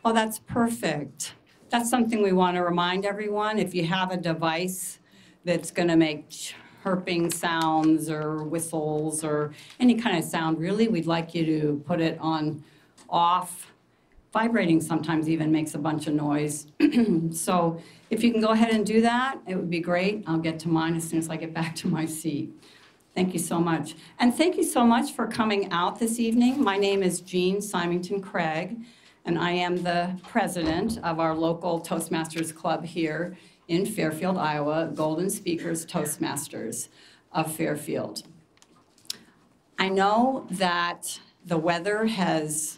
Oh, that's perfect. That's something we want to remind everyone. If you have a device that's going to make chirping sounds or whistles or any kind of sound, really, we'd like you to put it on off. Vibrating sometimes even makes a bunch of noise. So if you can go ahead and do that, it would be great. I'll get to mine as soon as I get back to my seat. Thank you so much. And thank you so much for coming out this evening. My name is Jean Symington Craig, and I am the president of our local Toastmasters club here in Fairfield, Iowa, Golden Speakers Toastmasters of Fairfield. I know that the weather has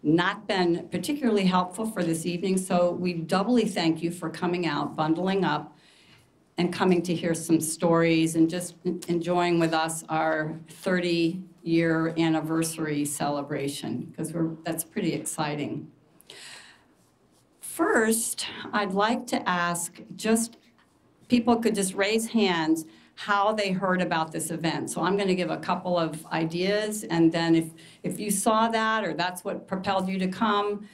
not been particularly helpful for this evening, so we doubly thank you for coming out, bundling up, and coming to hear some stories and just enjoying with us our 30-year anniversary celebration, because that's pretty exciting. First, I'd like to ask people could just raise hands how they heard about this event. So I'm going to give a couple of ideas, and then if you saw that or that's what propelled you to come,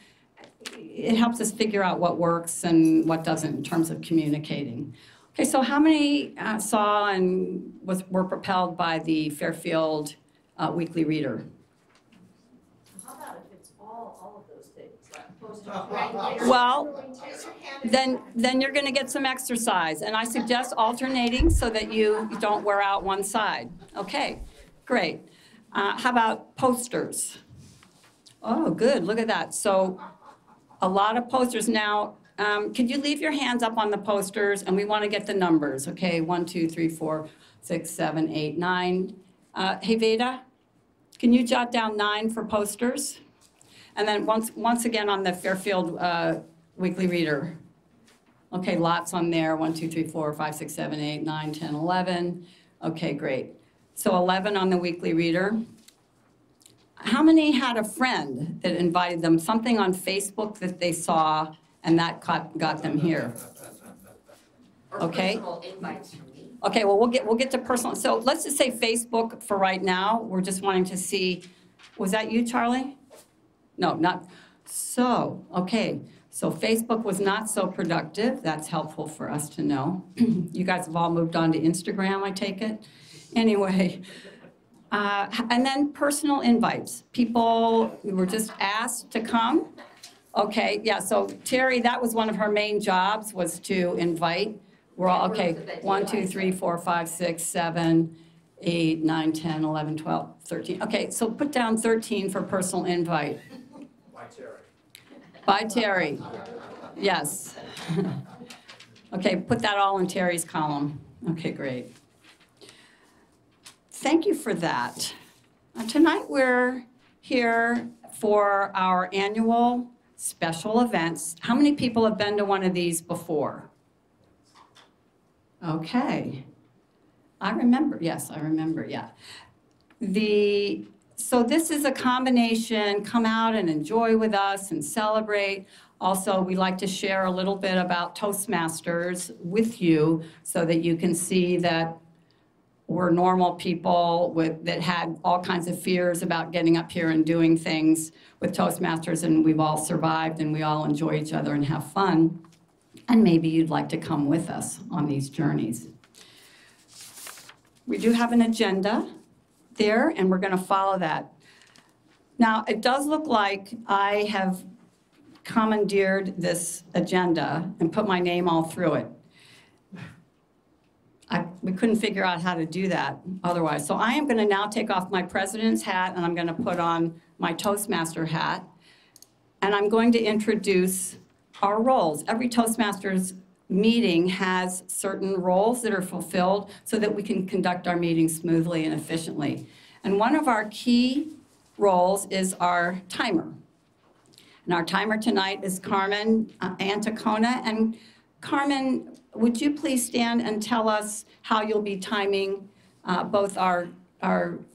it helps us figure out what works and what doesn't in terms of communicating. Okay, so how many saw and were propelled by the Fairfield Weekly Reader? How about if it's all of those things? Well, then you're going to get some exercise, and I suggest alternating so that you don't wear out one side. Okay, great. How about posters? Oh, good, look at that. So a lot of posters. Now, could you leave your hands up on the posters, and we want to get the numbers, okay? 1, 2, 3, 4, 6, 7, 8, 9. Hey, Veda, can you jot down 9 for posters? And then once again on the Fairfield Weekly Reader. Okay, lots on there. 1, 2, 3, 4, 5, 6, 7, 8, 9, 10, 11. Okay, great. So 11 on the Weekly Reader. How many had a friend that invited them, something on Facebook that they saw, and that got them here? Okay. Okay, well, we'll get to personal. So let's just say Facebook for right now. We're just wanting to see, was that you, Charlie? No, not. So, okay. So Facebook was not so productive. That's helpful for us to know. You guys have all moved on to Instagram, I take it. Anyway, and then personal invites. People were just asked to come. Okay, yeah, so Terry, that was one of her main jobs, was to invite. We're all, okay, 1, 2, 3, 4, 5, 6, 7, 8, 9, 10, 11, 12, 13. Okay, so put down 13 for personal invite. By Terry. By Terry, yes. Okay, put that all in Terry's column. Okay, great. Thank you for that. Tonight we're here for our annual special events. How many people have been to one of these before? Okay. I remember, yes, I remember, yeah. So this is a combination, come out and enjoy with us and celebrate. Also, we like to share a little bit about Toastmasters with you so that you can see that we're normal people that had all kinds of fears about getting up here and doing things with Toastmasters, and we've all survived and we all enjoy each other and have fun. And maybe you'd like to come with us on these journeys. We do have an agenda there, and we're going to follow that. Now, it does look like I have commandeered this agenda and put my name all through it. We couldn't figure out how to do that otherwise. So I am going to now take off my president's hat, and I'm going to put on my Toastmaster hat, and I'm going to introduce our roles. Every Toastmasters meeting has certain roles that are fulfilled so that we can conduct our meetings smoothly and efficiently. And one of our key roles is our timer. And our timer tonight is Carmen Antacona. And Carmen, would you please stand and tell us how you'll be timing both our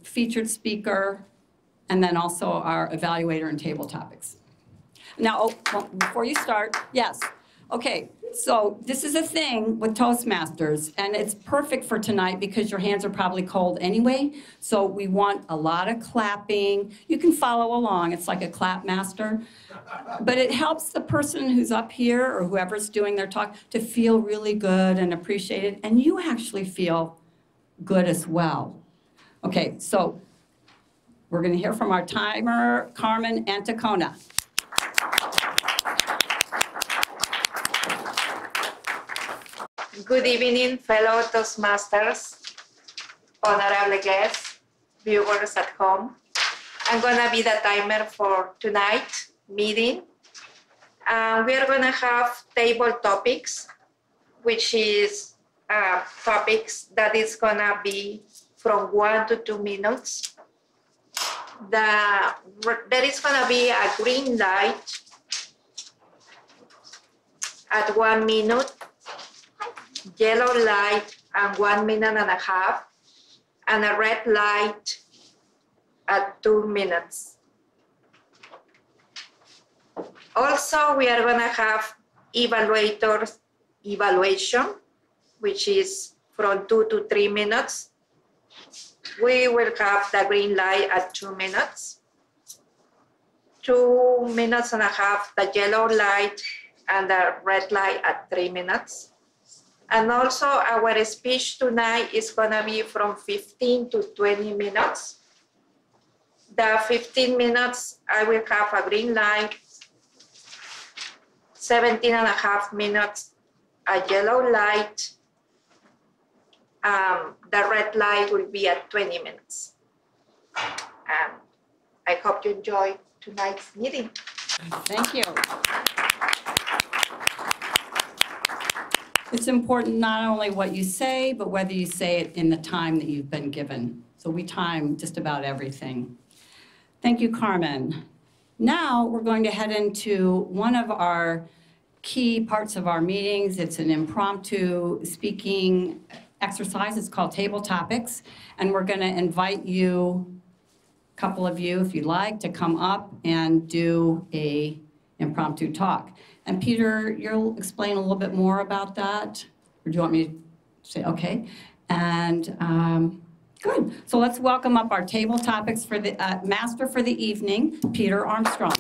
featured speaker and then also our evaluator and table topics. Now, well, before you start, yes. Okay, So this is a thing with Toastmasters, and it's perfect for tonight because your hands are probably cold anyway. So we want a lot of clapping. You can follow along. It's like a clap master. But it helps the person who's up here or whoever's doing their talk to feel really good and appreciated. And you actually feel good as well. Okay, so we're going to hear from our timer, Carmen Antacona. Good evening, fellow Toastmasters, honorable guests, viewers at home. I'm gonna be the timer for tonight's meeting. We are gonna have table topics, which is topics that is gonna be from 1 to 2 minutes. There is gonna be a green light at 1 minute, yellow light at 1.5 minutes, and a red light at 2 minutes. Also, we are gonna have evaluation, which is from 2 to 3 minutes. We will have the green light at 2 minutes. 2.5 minutes, the yellow light and the red light at 3 minutes. And also our speech tonight is gonna be from 15 to 20 minutes. The 15 minutes, I will have a green light, 17.5 minutes, a yellow light. The red light will be at 20 minutes. I hope you enjoy tonight's meeting. Thank you. It's important not only what you say, but whether you say it in the time that you've been given. So we time just about everything. Thank you, Carmen. Now we're going to head into one of our key parts of our meetings. It's an impromptu speaking exercise. It's called Table Topics. And we're going to invite you, a couple of you, if you'd like, to come up and do a impromptu talk. And Peter, you'll explain a little bit more about that? Or do you want me to say, okay? And good. So let's welcome up our table topics for the master for the evening, Peter Armstrong.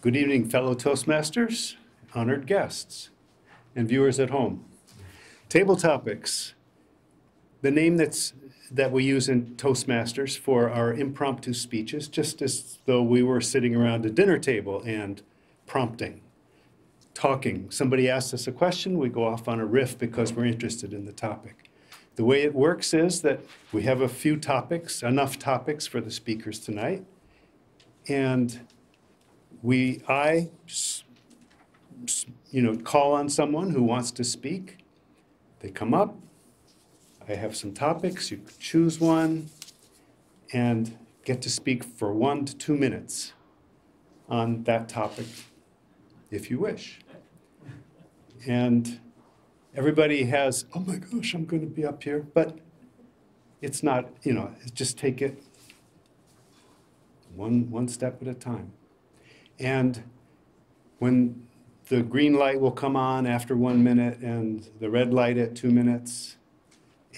Good evening, fellow Toastmasters, honored guests, and viewers at home. Table topics. The name that we use in Toastmasters for our impromptu speeches, just as though we were sitting around a dinner table and prompting, talking. Somebody asks us a question, we go off on a riff because we're interested in the topic. The way it works is that we have a few topics, enough topics for the speakers tonight, and I call on someone who wants to speak. They come up. I have some topics. You choose one and get to speak for 1 to 2 minutes on that topic, if you wish. And everybody has, oh my gosh, I'm going to be up here. But it's not, just take it one step at a time. And when the green light will come on after 1 minute and the red light at 2 minutes.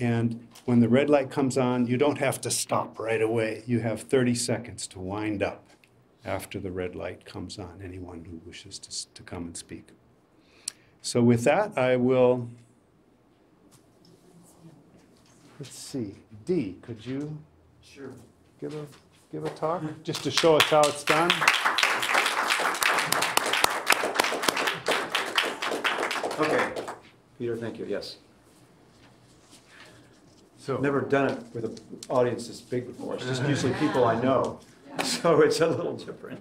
And when the red light comes on, you don't have to stop right away. You have 30 seconds to wind up after the red light comes on, anyone who wishes to come and speak. So with that, I will, let's see, Dee, could you Sure. give a talk just to show us how it's done? Okay. Peter, thank you. Yes. So, Never done it with an audience this big before. It's just usually people I know. So it's a little different.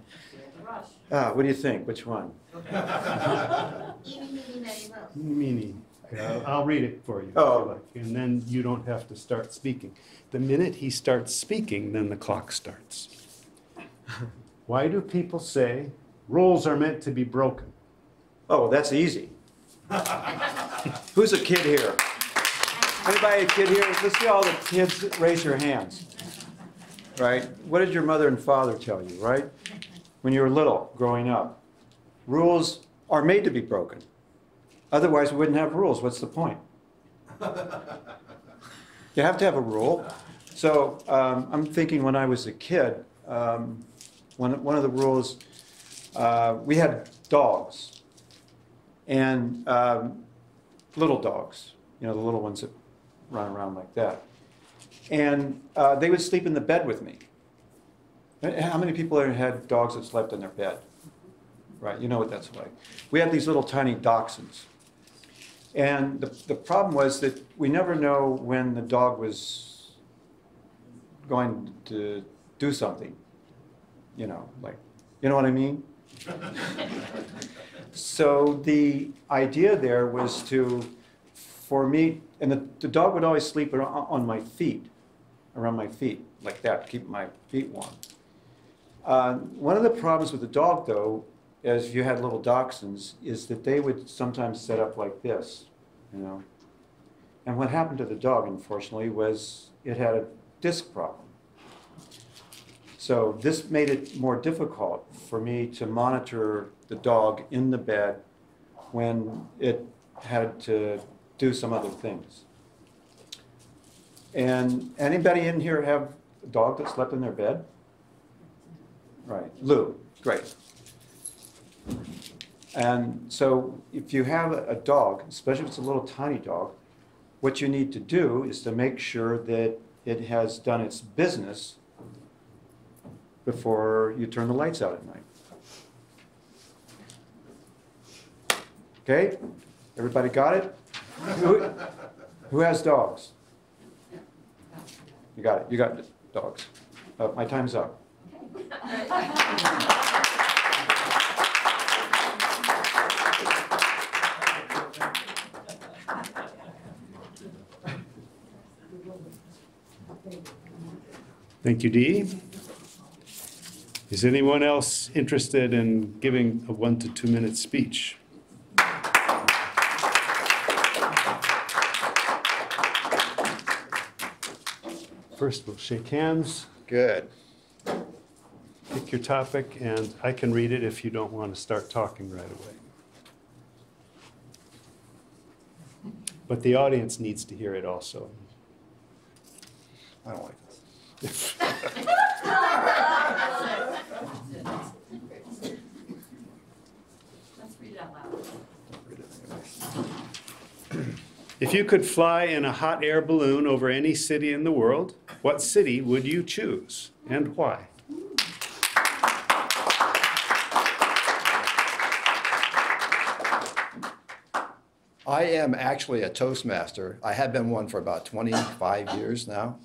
What do you think? Which one? meaning, I'll read it for you. Oh. If you like, and then you don't have to start speaking. The minute he starts speaking, then the clock starts. Why do people say rules are meant to be broken? Oh, that's easy. Who's a kid here? Anybody a kid here? Let's see all the kids raise your hands. Right? What did your mother and father tell you, right? When you were little, growing up. Rules are made to be broken. Otherwise, we wouldn't have rules. What's the point? You have to have a rule. So I'm thinking when I was a kid, one of the rules, we had dogs. And little dogs, you know, the little ones that run around like that. And they would sleep in the bed with me. How many people have had dogs that slept in their bed? Right, you know what that's like. We had these little tiny dachshunds. And the problem was that we never know when the dog was going to do something. You know, like, you know what I mean? So the idea there was for me, and the dog would always sleep on my feet, around my feet, like that, to keep my feet warm. One of the problems with the dog, though, as you had little dachshunds, is that they would sometimes set up like this, you know. And what happened to the dog, unfortunately, was it had a disc problem. So this made it more difficult for me to monitor the dog in the bed when it had to do some other things. And anybody in here have a dog that slept in their bed? Right, Lou, great. And so if you have a dog, especially if it's a little tiny dog, what you need to do is to make sure that it has done its business before you turn the lights out at night. Okay? Everybody got it? Who has dogs? You got it. You got dogs. My time's up. Thank you, Dee. Is anyone else interested in giving a 1 to 2 minute speech? First, we'll shake hands. Good. Pick your topic, and I can read it if you don't want to start talking right away. But the audience needs to hear it also. I don't like this. Let's read it out loud. If you could fly in a hot air balloon over any city in the world, what city would you choose and why? I am actually a Toastmaster. I have been one for about 25 years now.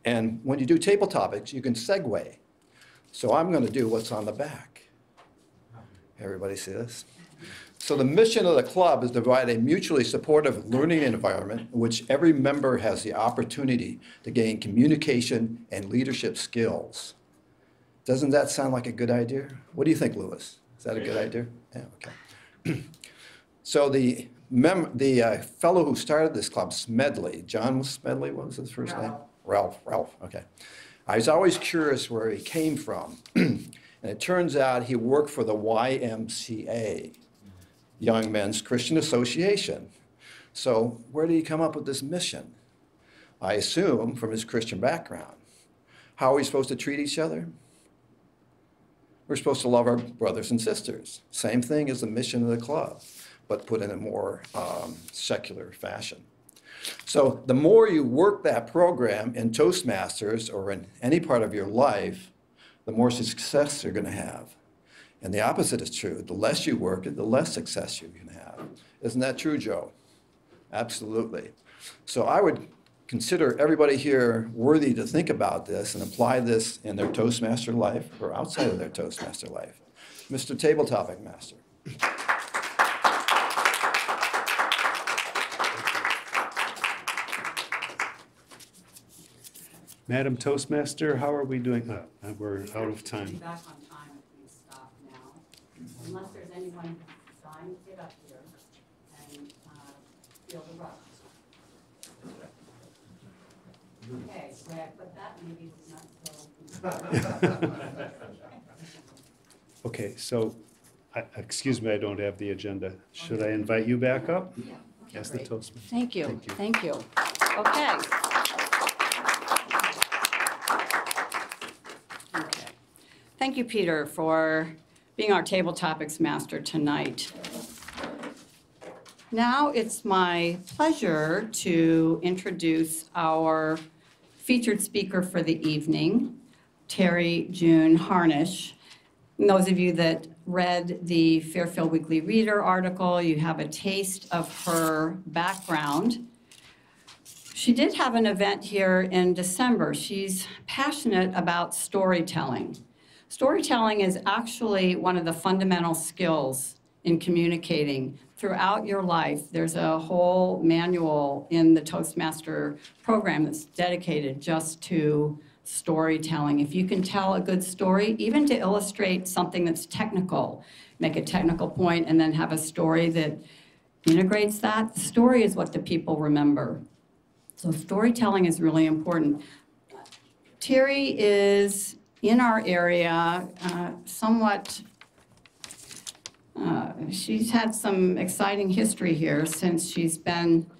And when you do table topics, you can segue. So I'm going to do what's on the back. Everybody see this? So the mission of the club is to provide a mutually supportive learning environment in which every member has the opportunity to gain communication and leadership skills. Doesn't that sound like a good idea? What do you think, Louis? Is that a good idea? Yeah, okay. So the fellow who started this club, Smedley, John Smedley, what was his first name? Ralph, okay. I was always curious where he came from. And it turns out he worked for the YMCA, Young Men's Christian Association. So where did he come up with this mission? I assume from his Christian background. How are we supposed to treat each other? We're supposed to love our brothers and sisters. Same thing as the mission of the club, but put in a more secular fashion. So the more you work that program in Toastmasters or in any part of your life, the more success you're going to have. And the opposite is true. The less you work it, the less success you can have. Isn't that true, Joe? Absolutely. So I would consider everybody here worthy to think about this and apply this in their Toastmaster life or outside of their Toastmaster life. Mr. Table Topic Master. Madam Toastmaster, how are we doing? We're out of Be time. back on time if we stop now, unless there's anyone who's dying to get up here and feel the rush. Okay, so I put that, maybe it's not so. Okay, so, excuse me, I don't have the agenda. Should I invite you back up as the great. Toastmaster? Thank you, Thank you. thank you. Okay. Okay. Thank you, Peter, for being our table topics master tonight. Now it's my pleasure to introduce our featured speaker for the evening, Terry June Harnish. And those of you that read the Fairfield Weekly Reader article, you have a taste of her background. She did have an event here in December. She's passionate about storytelling. Storytelling is actually one of the fundamental skills in communicating throughout your life. There's a whole manual in the Toastmaster program that's dedicated just to storytelling. If you can tell a good story, even to illustrate something that's technical, make a technical point and then have a story that integrates that, the story is what the people remember. So storytelling is really important. Terry is in our area somewhat, she's had some exciting history here since she's been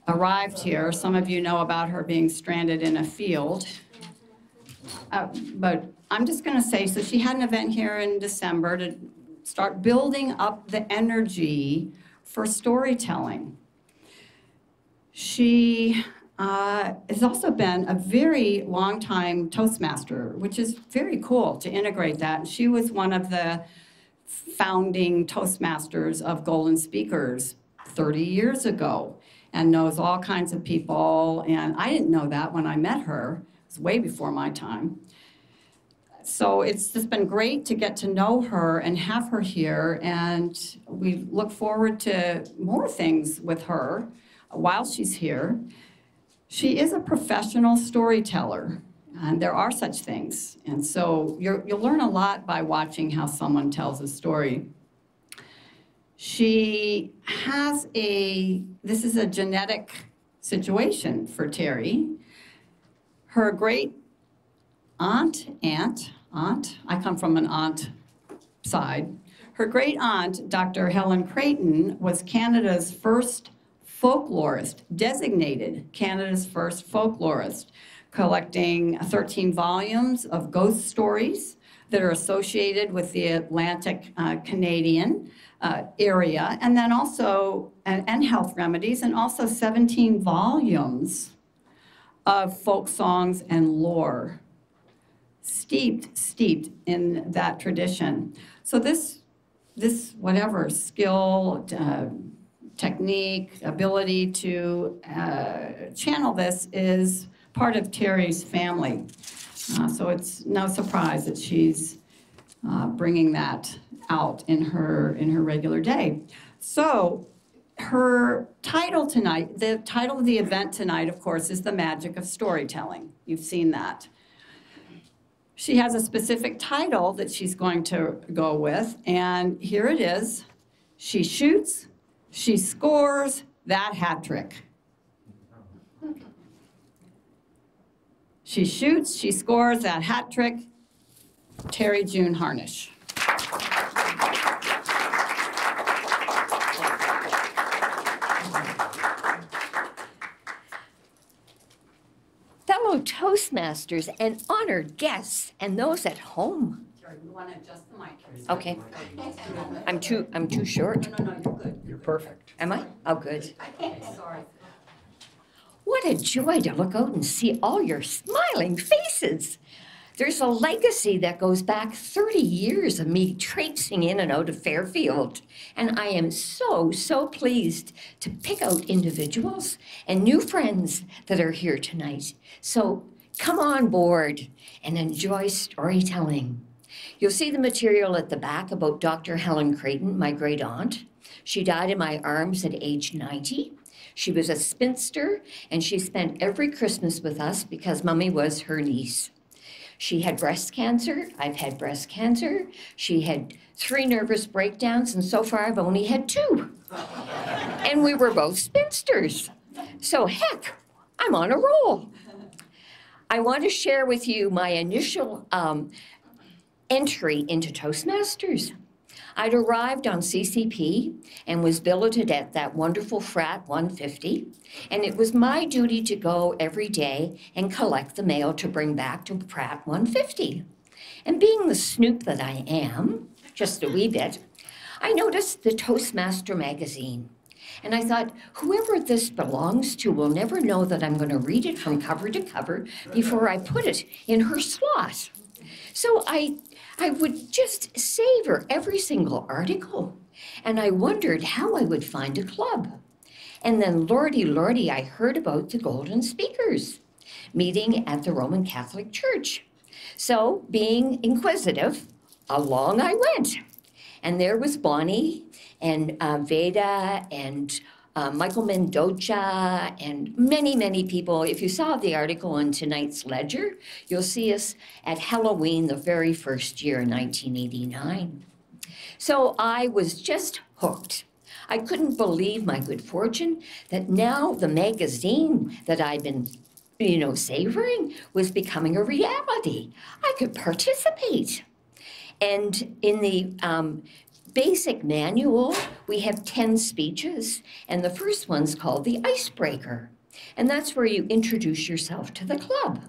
arrived here. Some of you know about her being stranded in a field. But I'm just going to say, so she had an event here in December to start building up the energy for storytelling. She has also been a very long-time Toastmaster, which is very cool to integrate that. She was one of the founding Toastmasters of Golden Speakers 30 years ago and knows all kinds of people. And I didn't know that when I met her. It was way before my time. So it's just been great to get to know her and have her here. And we look forward to more things with her while she's here. She is a professional storyteller, and there are such things. And so you'll learn a lot by watching how someone tells a story. She has this is a genetic situation for Terry. Her great aunt, I come from an aunt side. Her great aunt, Dr. Helen Creighton, was Canada's first folklorist, designated Canada's first folklorist, collecting 13 volumes of ghost stories that are associated with the Atlantic Canadian area, and then also, and health remedies, and also 17 volumes of folk songs and lore, steeped in that tradition. So this whatever skill, technique, ability to channel this is part of Terry's family. So it's no surprise that she's bringing that out in her regular day. So her title tonight, the title of the event tonight, of course, is The Magic of Storytelling. You've seen that. She has a specific title that she's going to go with, and here it is. She shoots, she scores that hat trick. She shoots, she scores that hat trick. Terry June Harnish. Fellow Toastmasters and honored guests and those at home. Terry, you want to adjust the mic here? Okay. I'm too short. No, you're good. You're perfect. Am I? Oh, good. Okay, sorry. What a joy to look out and see all your smiling faces. There's a legacy that goes back 30 years of me traipsing in and out of Fairfield. And I am so pleased to pick out individuals and new friends that are here tonight. So come on board and enjoy storytelling. You'll see the material at the back about Dr. Helen Creighton, my great aunt. She died in my arms at age 90. She was a spinster, and she spent every Christmas with us because Mummy was her niece. She had breast cancer. I've had breast cancer. She had 3 nervous breakdowns, and so far I've only had 2. And we were both spinsters. So heck, I'm on a roll. I want to share with you my initial entry into Toastmasters. I'd arrived on CCP and was billeted at that wonderful frat 150, and it was my duty to go every day and collect the mail to bring back to frat 150. And being the snoop that I am, just a wee bit, I noticed the Toastmaster magazine. And I thought, whoever this belongs to will never know that I'm going to read it from cover to cover before I put it in her slot. So I would just savor every single article, and I wondered how I would find a club. And then, lordy, I heard about the Golden Speakers meeting at the Roman Catholic Church. So, being inquisitive, along I went. And there was Bonnie and Veda and Michael Mendoza and many people. If you saw the article in tonight's Ledger, you'll see us at Halloween the very first year, 1989. So I was just hooked. I couldn't believe my good fortune that now the magazine that I'd been savoring was becoming a reality. I could participate. And in the basic manual, we have 10 speeches, and the first one's called the icebreaker. And that's where you introduce yourself to the club.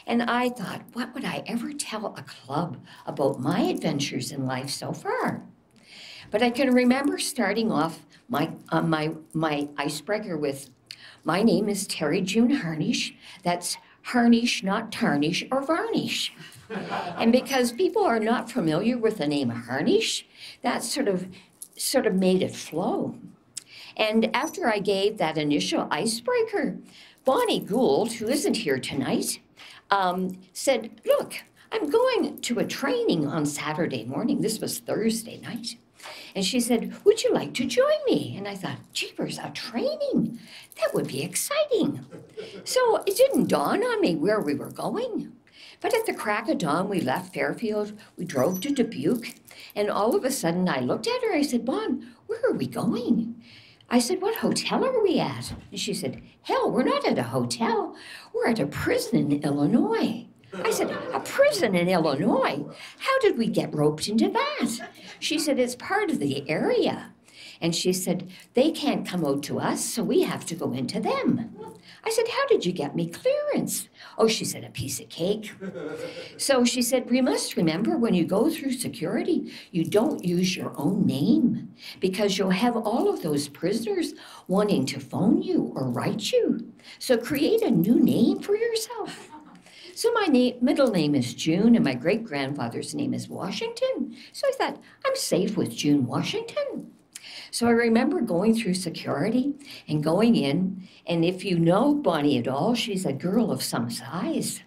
And I thought, what would I ever tell a club about my adventures in life so far? But I can remember starting off my icebreaker with, my name is Terry June Harnish. That's Harnish, not tarnish or varnish. And because people are not familiar with the name Harnish, that sort of made it flow. And after I gave that initial icebreaker, Bonnie Gould, who isn't here tonight, said, look, I'm going to a training on Saturday morning. This was Thursday night. And she said, would you like to join me? And I thought, jeepers, a training? That would be exciting. So it didn't dawn on me where we were going. But at the crack of dawn, we left Fairfield, we drove to Dubuque, and all of a sudden I looked at her, I said, Bon, where are we going? I said, what hotel are we at? And she said, hell, we're not at a hotel, we're at a prison in Illinois. I said, a prison in Illinois? How did we get roped into that? She said, it's part of the area. And she said, they can't come out to us, so we have to go into them. I said, how did you get me clearance? Oh, she said, a piece of cake. So she said, we must remember when you go through security, you don't use your own name because you'll have all of those prisoners wanting to phone you or write you. So create a new name for yourself. So my middle name is June and my great-grandfather's name is Washington. So I thought, I'm safe with June Washington. So I remember going through security and going in, and if you know Bonnie at all, she's a girl of some size.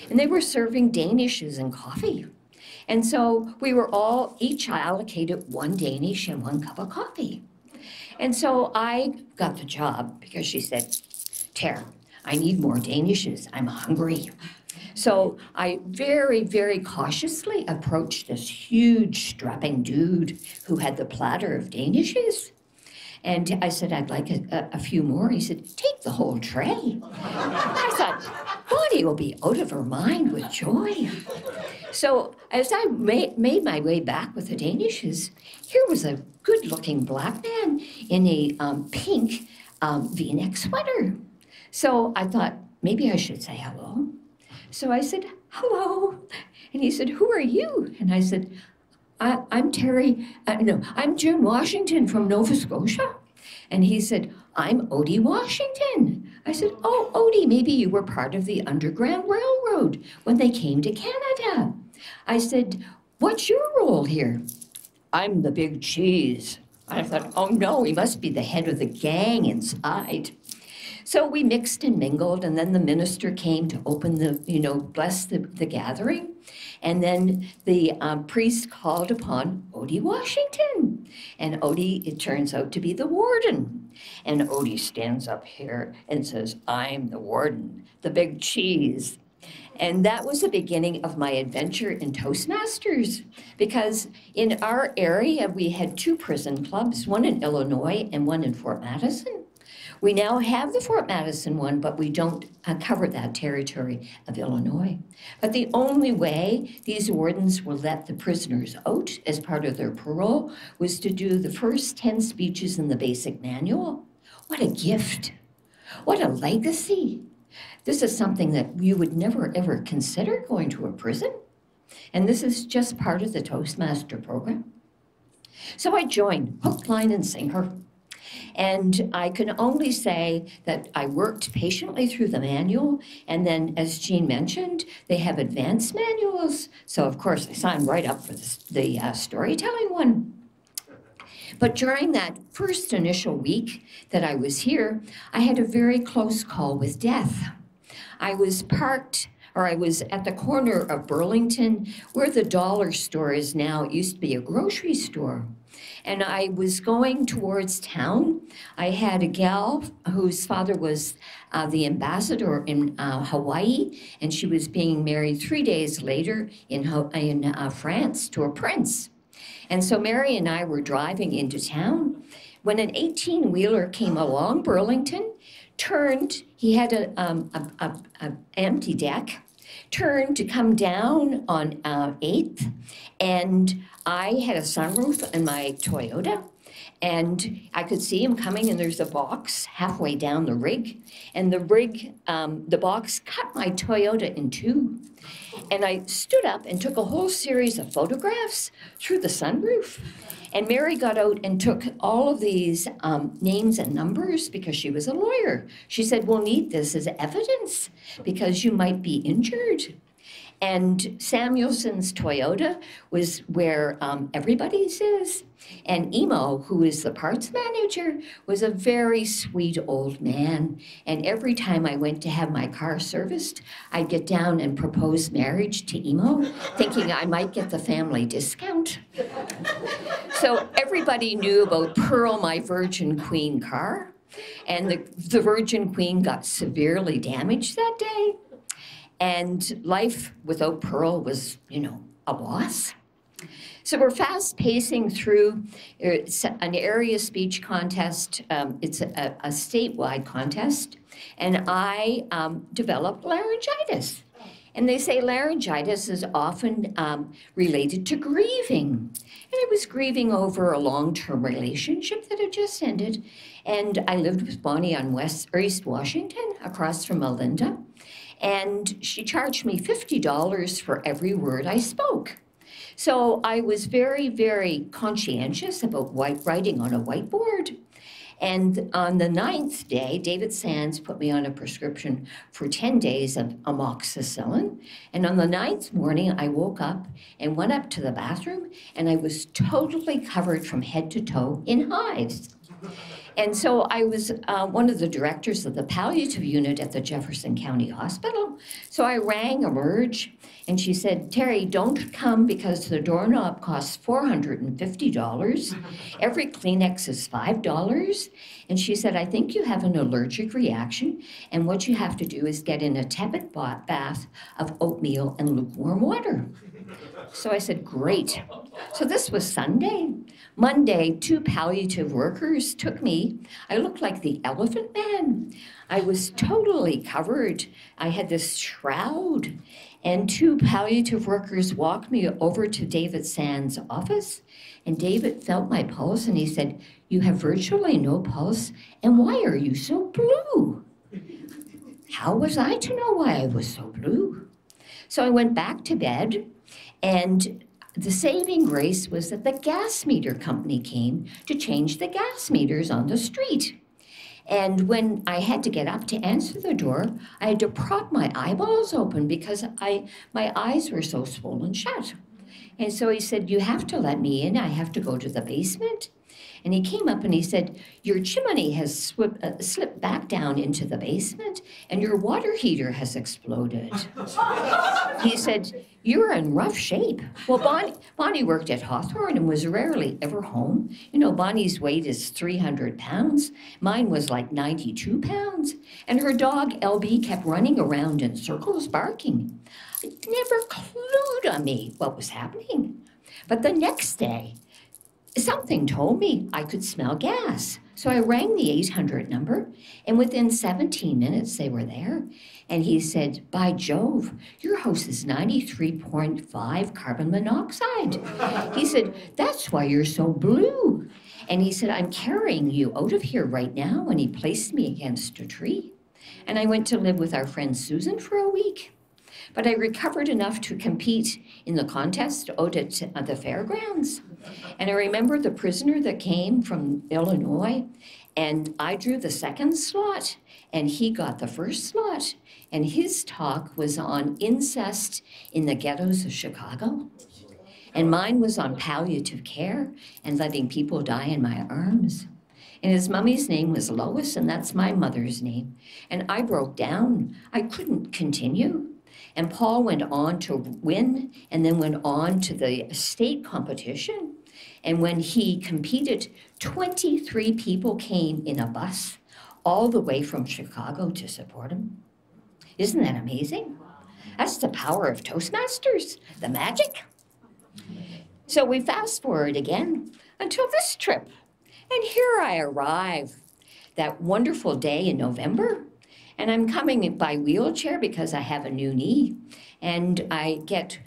And they were serving Danishes and coffee. And so we were all each allocated one Danish and one cup of coffee. And so I got the job because she said, Tara, I need more Danishes, I'm hungry. So I very cautiously approached this huge strapping dude who had the platter of Danishes. And I said, I'd like a few more. He said, take the whole tray. I thought, Bonnie will be out of her mind with joy. So as I made my way back with the Danishes, here was a good-looking black man in a pink V-neck sweater. So I thought, maybe I should say hello. So I said, hello. And he said, who are you? And I said, I'm June Washington from Nova Scotia. And he said, I'm Odie Washington. I said, oh, Odie, maybe you were part of the Underground Railroad when they came to Canada. I said, what's your role here? I'm the big cheese. I thought, oh no, he must be the head of the gang inside. So we mixed and mingled, and then the minister came to open bless the gathering. And then the priest called upon Odie Washington. And Odie, it turns out to be the warden. And Odie stands up here and says, I'm the warden, the big cheese. And that was the beginning of my adventure in Toastmasters, because in our area, we had two prison clubs, one in Illinois and one in Fort Madison. We now have the Fort Madison one, but we don't cover that territory of Illinois. But the only way these wardens will let the prisoners out as part of their parole was to do the first 10 speeches in the basic manual. What a gift. What a legacy. This is something that you would never, ever consider going to a prison. And this is just part of the Toastmaster program. So I joined, hook, line, and sinker. And I can only say that I worked patiently through the manual. And then, as Jean mentioned, they have advanced manuals. So, of course, I signed right up for the storytelling one. But during that first initial week that I was here, I had a very close call with death. I was at the corner of Burlington, where the dollar store is now. It used to be a grocery store. And I was going towards town. I had a gal whose father was the ambassador in Hawaii, and she was being married 3 days later in France to a prince. And so Mary and I were driving into town when an 18-wheeler came along Burlington, turned, he had an empty deck, turned to come down on 8th, and I had a sunroof in my Toyota, and I could see him coming, and there's a box halfway down the rig, and the box cut my Toyota in two. And I stood up and took a whole series of photographs through the sunroof. And Mary got out and took all of these names and numbers because she was a lawyer. She said, we'll need this as evidence because you might be injured. And Samuelson's Toyota was where everybody's is. And Emo, who is the parts manager, was a very sweet old man. And every time I went to have my car serviced, I'd get down and propose marriage to Emo, thinking I might get the family discount. So everybody knew about Pearl, my Virgin Queen car. And the Virgin Queen got severely damaged that day. And life without Pearl was, a loss. So we're fast pacing through an area speech contest. It's a statewide contest. And I developed laryngitis. And they say laryngitis is often related to grieving. And I was grieving over a long-term relationship that had just ended. And I lived with Bonnie on East Washington, across from Melinda. And she charged me $50 for every word I spoke. So I was very, very conscientious about writing on a whiteboard. And on the 9th day, David Sands put me on a prescription for 10 days of amoxicillin. And on the 9th morning, I woke up and went up to the bathroom, and I was totally covered from head to toe in hives. And so I was one of the directors of the palliative unit at the Jefferson County Hospital. So I rang Emerge, and she said, Terry, don't come because the doorknob costs $450. Every Kleenex is $5. And she said, I think you have an allergic reaction, and what you have to do is get in a tepid bath of oatmeal and lukewarm water. So I said, great. So this was Sunday. Monday, 2 palliative workers took me. I looked like the Elephant Man. I was totally covered. I had this shroud. And 2 palliative workers walked me over to David Sands' office. And David felt my pulse, and he said, you have virtually no pulse, and why are you so blue? How was I to know why I was so blue? So I went back to bed, and the saving grace was that the gas meter company came to change the gas meters on the street. And when I had to get up to answer the door, I had to prop my eyeballs open because my eyes were so swollen shut. And so he said, you have to let me in. I have to go to the basement. And he came up and he said, your chimney has slipped back down into the basement and your water heater has exploded. He said, you're in rough shape. Well, Bonnie worked at Hawthorne and was rarely ever home. Bonnie's weight is 300 pounds. Mine was like 92 pounds. And her dog, LB, kept running around in circles barking. It never clued on me what was happening. But the next day, something told me I could smell gas. So I rang the 800 number, and within 17 minutes they were there. And he said, by Jove, your house is 93.5 carbon monoxide. He said, that's why you're so blue. And he said, I'm carrying you out of here right now. And he placed me against a tree. And I went to live with our friend Susan for a week. But I recovered enough to compete in the contest out at the fairgrounds. And I remember the prisoner that came from Illinois, and I drew the second slot, and he got the first slot. And his talk was on incest in the ghettos of Chicago. And mine was on palliative care and letting people die in my arms. And his mummy's name was Lois, and that's my mother's name. And I broke down. I couldn't continue. And Paul went on to win and then went on to the state competition. And when he competed, 23 people came in a bus all the way from Chicago to support him. Isn't that amazing? That's the power of Toastmasters, the magic. So we fast forward again until this trip. And here I arrive, that wonderful day in November. And I'm coming by wheelchair because I have a new knee. And I get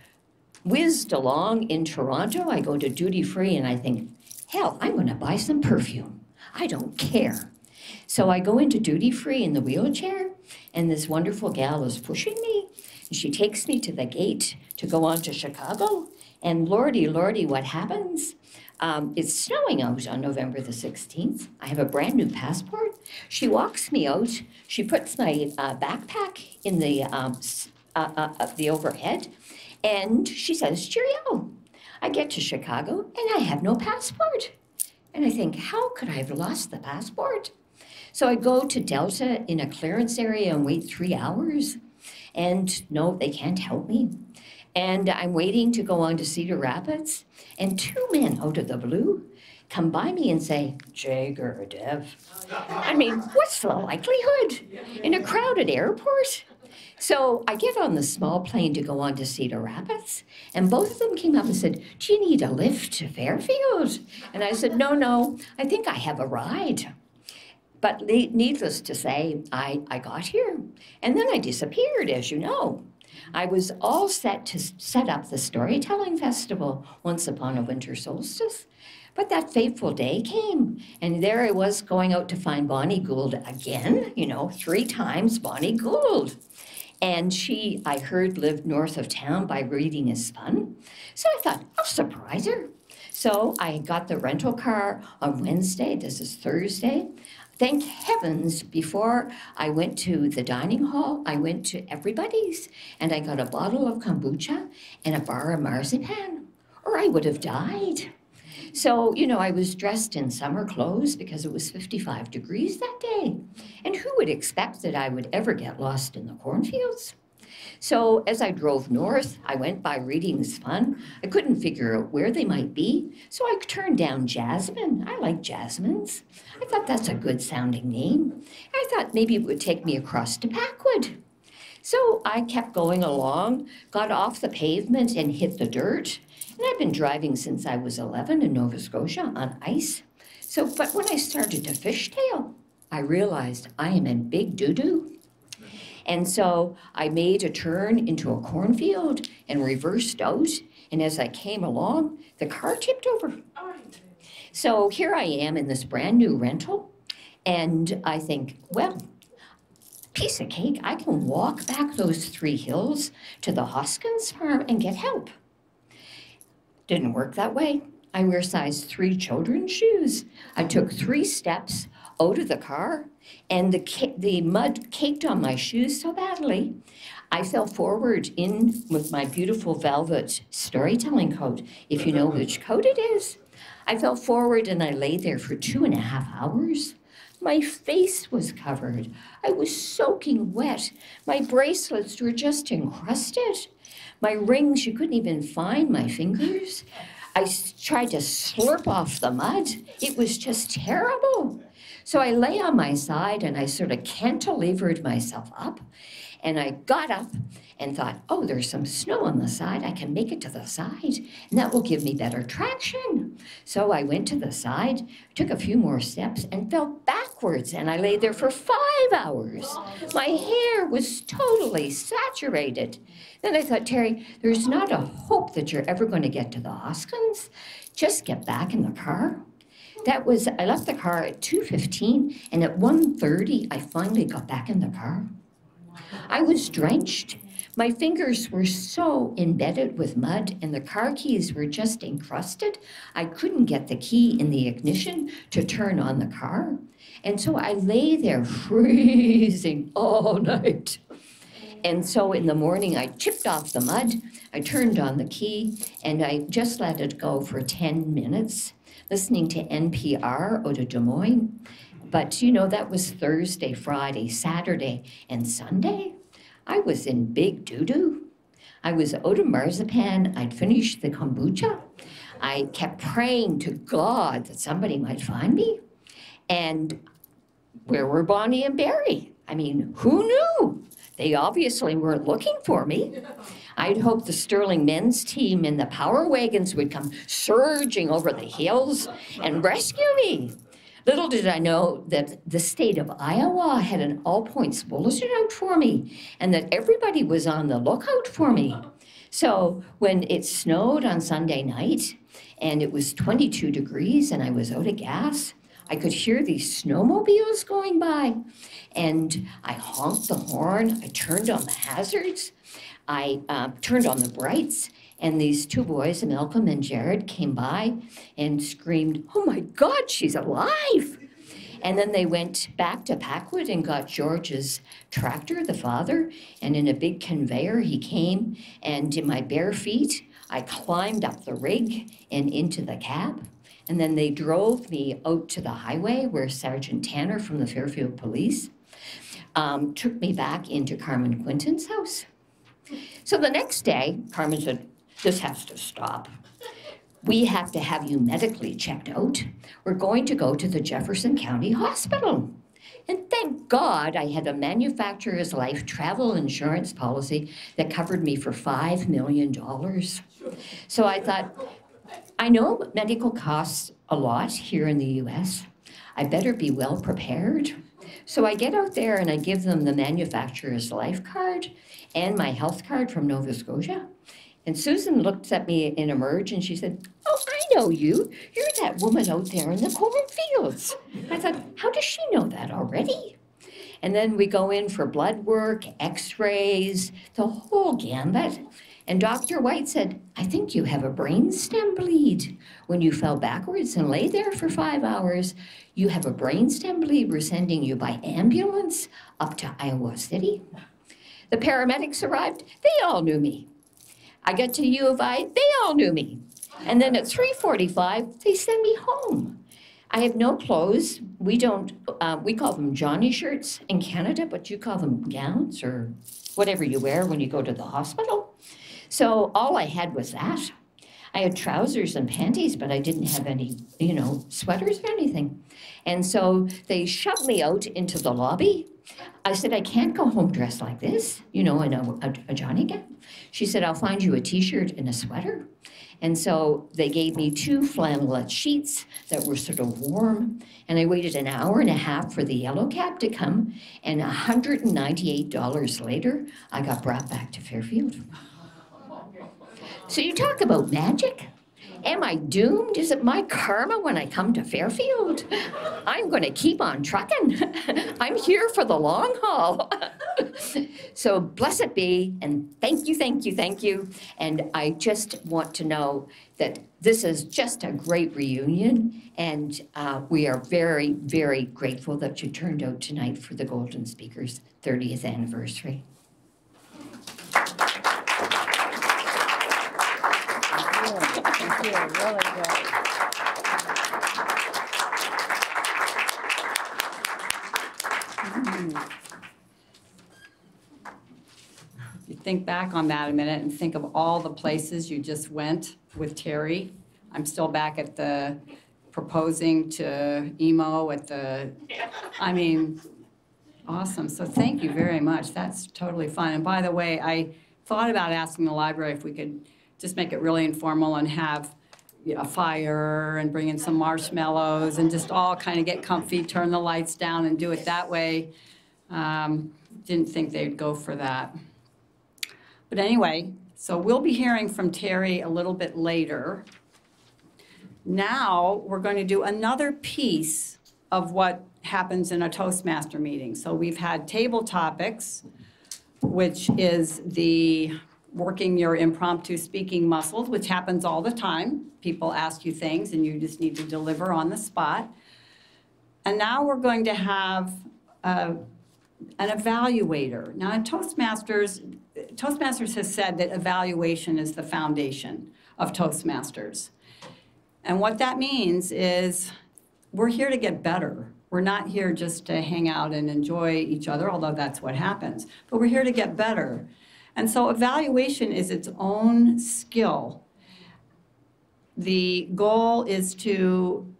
whizzed along in Toronto. I go to duty free and I think, hell, I'm going to buy some perfume. I don't care. So I go into duty free in the wheelchair, and this wonderful gal is pushing me. And she takes me to the gate to go on to Chicago. And lordy, lordy, what happens? It's snowing out on November the 16th. I have a brand new passport. She walks me out. She puts my backpack in the overhead, and she says, cheerio. I get to Chicago, and I have no passport. And I think, how could I have lost the passport? So I go to Delta in a clearance area and wait 3 hours. And no, they can't help me. And I'm waiting to go on to Cedar Rapids. And 2 men out of the blue come by me and say, Jager, Dev. I mean, what's the likelihood in a crowded airport? So I get on the small plane to go on to Cedar Rapids, and both of them came up and said, do you need a lift to Fairfield? And I said, no, I think I have a ride. But needless to say, I got here, and then I disappeared, as you know. I was all set to set up the storytelling festival once upon a winter solstice. But that fateful day came, and there I was going out to find Bonnie Gould again, 3 times Bonnie Gould. And she, I heard, lived north of town by reading is fun. So I thought, I'll surprise her. So I got the rental car on Wednesday. This is Thursday. Thank heavens, before I went to the dining hall, I went to everybody's, and I got a bottle of kombucha and a bar of marzipan, or I would have died. So, I was dressed in summer clothes because it was 55 degrees that day. And who would expect that I would ever get lost in the cornfields? So as I drove north, I went by Reading's Fun. I couldn't figure out where they might be, so I turned down Jasmine. I like Jasmine's. I thought that's a good sounding name. I thought maybe it would take me across to Packwood. So I kept going along, got off the pavement and hit the dirt. And I've been driving since I was 11 in Nova Scotia on ice. But when I started to fishtail, I realized I am in big doo-doo. And so I made a turn into a cornfield and reversed out. And as I came along, the car tipped over. So here I am in this brand new rental. And I think, well, piece of cake, I can walk back those 3 hills to the Hoskins farm and get help. Didn't work that way. I wear size 3 children's shoes. I took 3 steps out of the car, and the mud caked on my shoes so badly, I fell forward in with my beautiful velvet storytelling coat, if you know which coat it is. I fell forward and I lay there for 2.5 hours. My face was covered. I was soaking wet. My bracelets were just encrusted. My rings, you couldn't even find my fingers. I tried to slurp off the mud. It was just terrible. So I lay on my side and I sort of cantilevered myself up. And I got up and thought, oh, there's some snow on the side. I can make it to the side, and that will give me better traction. So I went to the side, took a few more steps, and fell backwards, and I lay there for 5 hours. My hair was totally saturated. Then I thought, Terry, there's not a hope that you're ever going to get to the Hoskins. Just get back in the car. I left the car at 2:15, and at 1:30, I finally got back in the car. I was drenched. My fingers were so embedded with mud, and the car keys were just encrusted. I couldn't get the key in the ignition to turn on the car. And so I lay there freezing all night. And so in the morning, I chipped off the mud, I turned on the key, and I just let it go for 10 minutes, listening to NPR out of Des Moines. But you know, that was Thursday, Friday, Saturday, and Sunday. I was in big doo-doo. I was out of marzipan. I'd finished the kombucha. I kept praying to God that somebody might find me. And where were Bonnie and Barry? I mean, who knew? They obviously weren't looking for me. I'd hoped the Sterling men's team in the power wagons would come surging over the hills and rescue me. Little did I know that the state of Iowa had an all-points bulletin out for me, and that everybody was on the lookout for me. So when it snowed on Sunday night, and it was 22 degrees, and I was out of gas, I could hear these snowmobiles going by, and I honked the horn, I turned on the hazards, I turned on the brights, and these two boys, Malcolm and Jared, came by and screamed, "Oh my God, she's alive!" And then they went back to Packwood and got George's tractor, the father, and in a big conveyor he came, and in my bare feet, I climbed up the rig and into the cab. And then they drove me out to the highway where Sergeant Tanner from the Fairfield Police took me back into Carmen Quinton's house. So the next day, Carmen said, "This has to stop. We have to have you medically checked out. We're going to go to the Jefferson County Hospital." And thank God I had a manufacturer's life travel insurance policy that covered me for $5 million. So I thought, I know medical costs a lot here in the US. I better be well prepared. So I get out there and I give them the manufacturer's life card and my health card from Nova Scotia. And Susan looked at me in Emerge and she said, "Oh, I know you. You're that woman out there in the cornfields." I thought, how does she know that already? And then we go in for blood work, x-rays, the whole gambit. And Dr. White said, "I think you have a brainstem bleed. When you fell backwards and lay there for 5 hours, you have a brainstem bleed. We're sending you by ambulance up to Iowa City." The paramedics arrived. They all knew me. I got to U of I. They all knew me. And then at 3:45, they sent me home. I have no clothes. We call them Johnny shirts in Canada, but you call them gowns or whatever you wear when you go to the hospital. So all I had was that. I had trousers and panties, but I didn't have any, sweaters or anything. And so they shoved me out into the lobby. I said, "I can't go home dressed like this, in a Johnny gown." She said, "I'll find you a t-shirt and a sweater." And so they gave me 2 flannelette sheets that were sort of warm. And I waited an hour and a half for the yellow cab to come. And $198 later, I got brought back to Fairfield. So you talk about magic. Am I doomed? Is it my karma when I come to Fairfield? I'm going to keep on trucking. I'm here for the long haul. So blessed be, and thank you, thank you, thank you. And I just want to know that this is just a great reunion, and we are very, very grateful that you turned out tonight for the Golden Speakers 30th anniversary. Thank you, really good. You think back on that a minute and think of all the places you just went with Terry. I'm still back at the proposing to emo at the, Awesome. So thank you very much. That's totally fun. And by the way, I thought about asking the library if we could just make it really informal and have a fire and bring in some marshmallows and just all kind of get comfy, turn the lights down and do it that way. Didn't think they'd go for that. But anyway, so we'll be hearing from Terry a little bit later. Now we're going to do another piece of what happens in a Toastmaster meeting. So we've had table topics, which is the working your impromptu speaking muscles, which happens all the time. People ask you things and you just need to deliver on the spot. And now we're going to have an evaluator. Now in Toastmasters has said that evaluation is the foundation of Toastmasters. And what that means is we're here to get better. We're not here just to hang out and enjoy each other, although that's what happens. But we're here to get better. And so evaluation is its own skill. The goal is to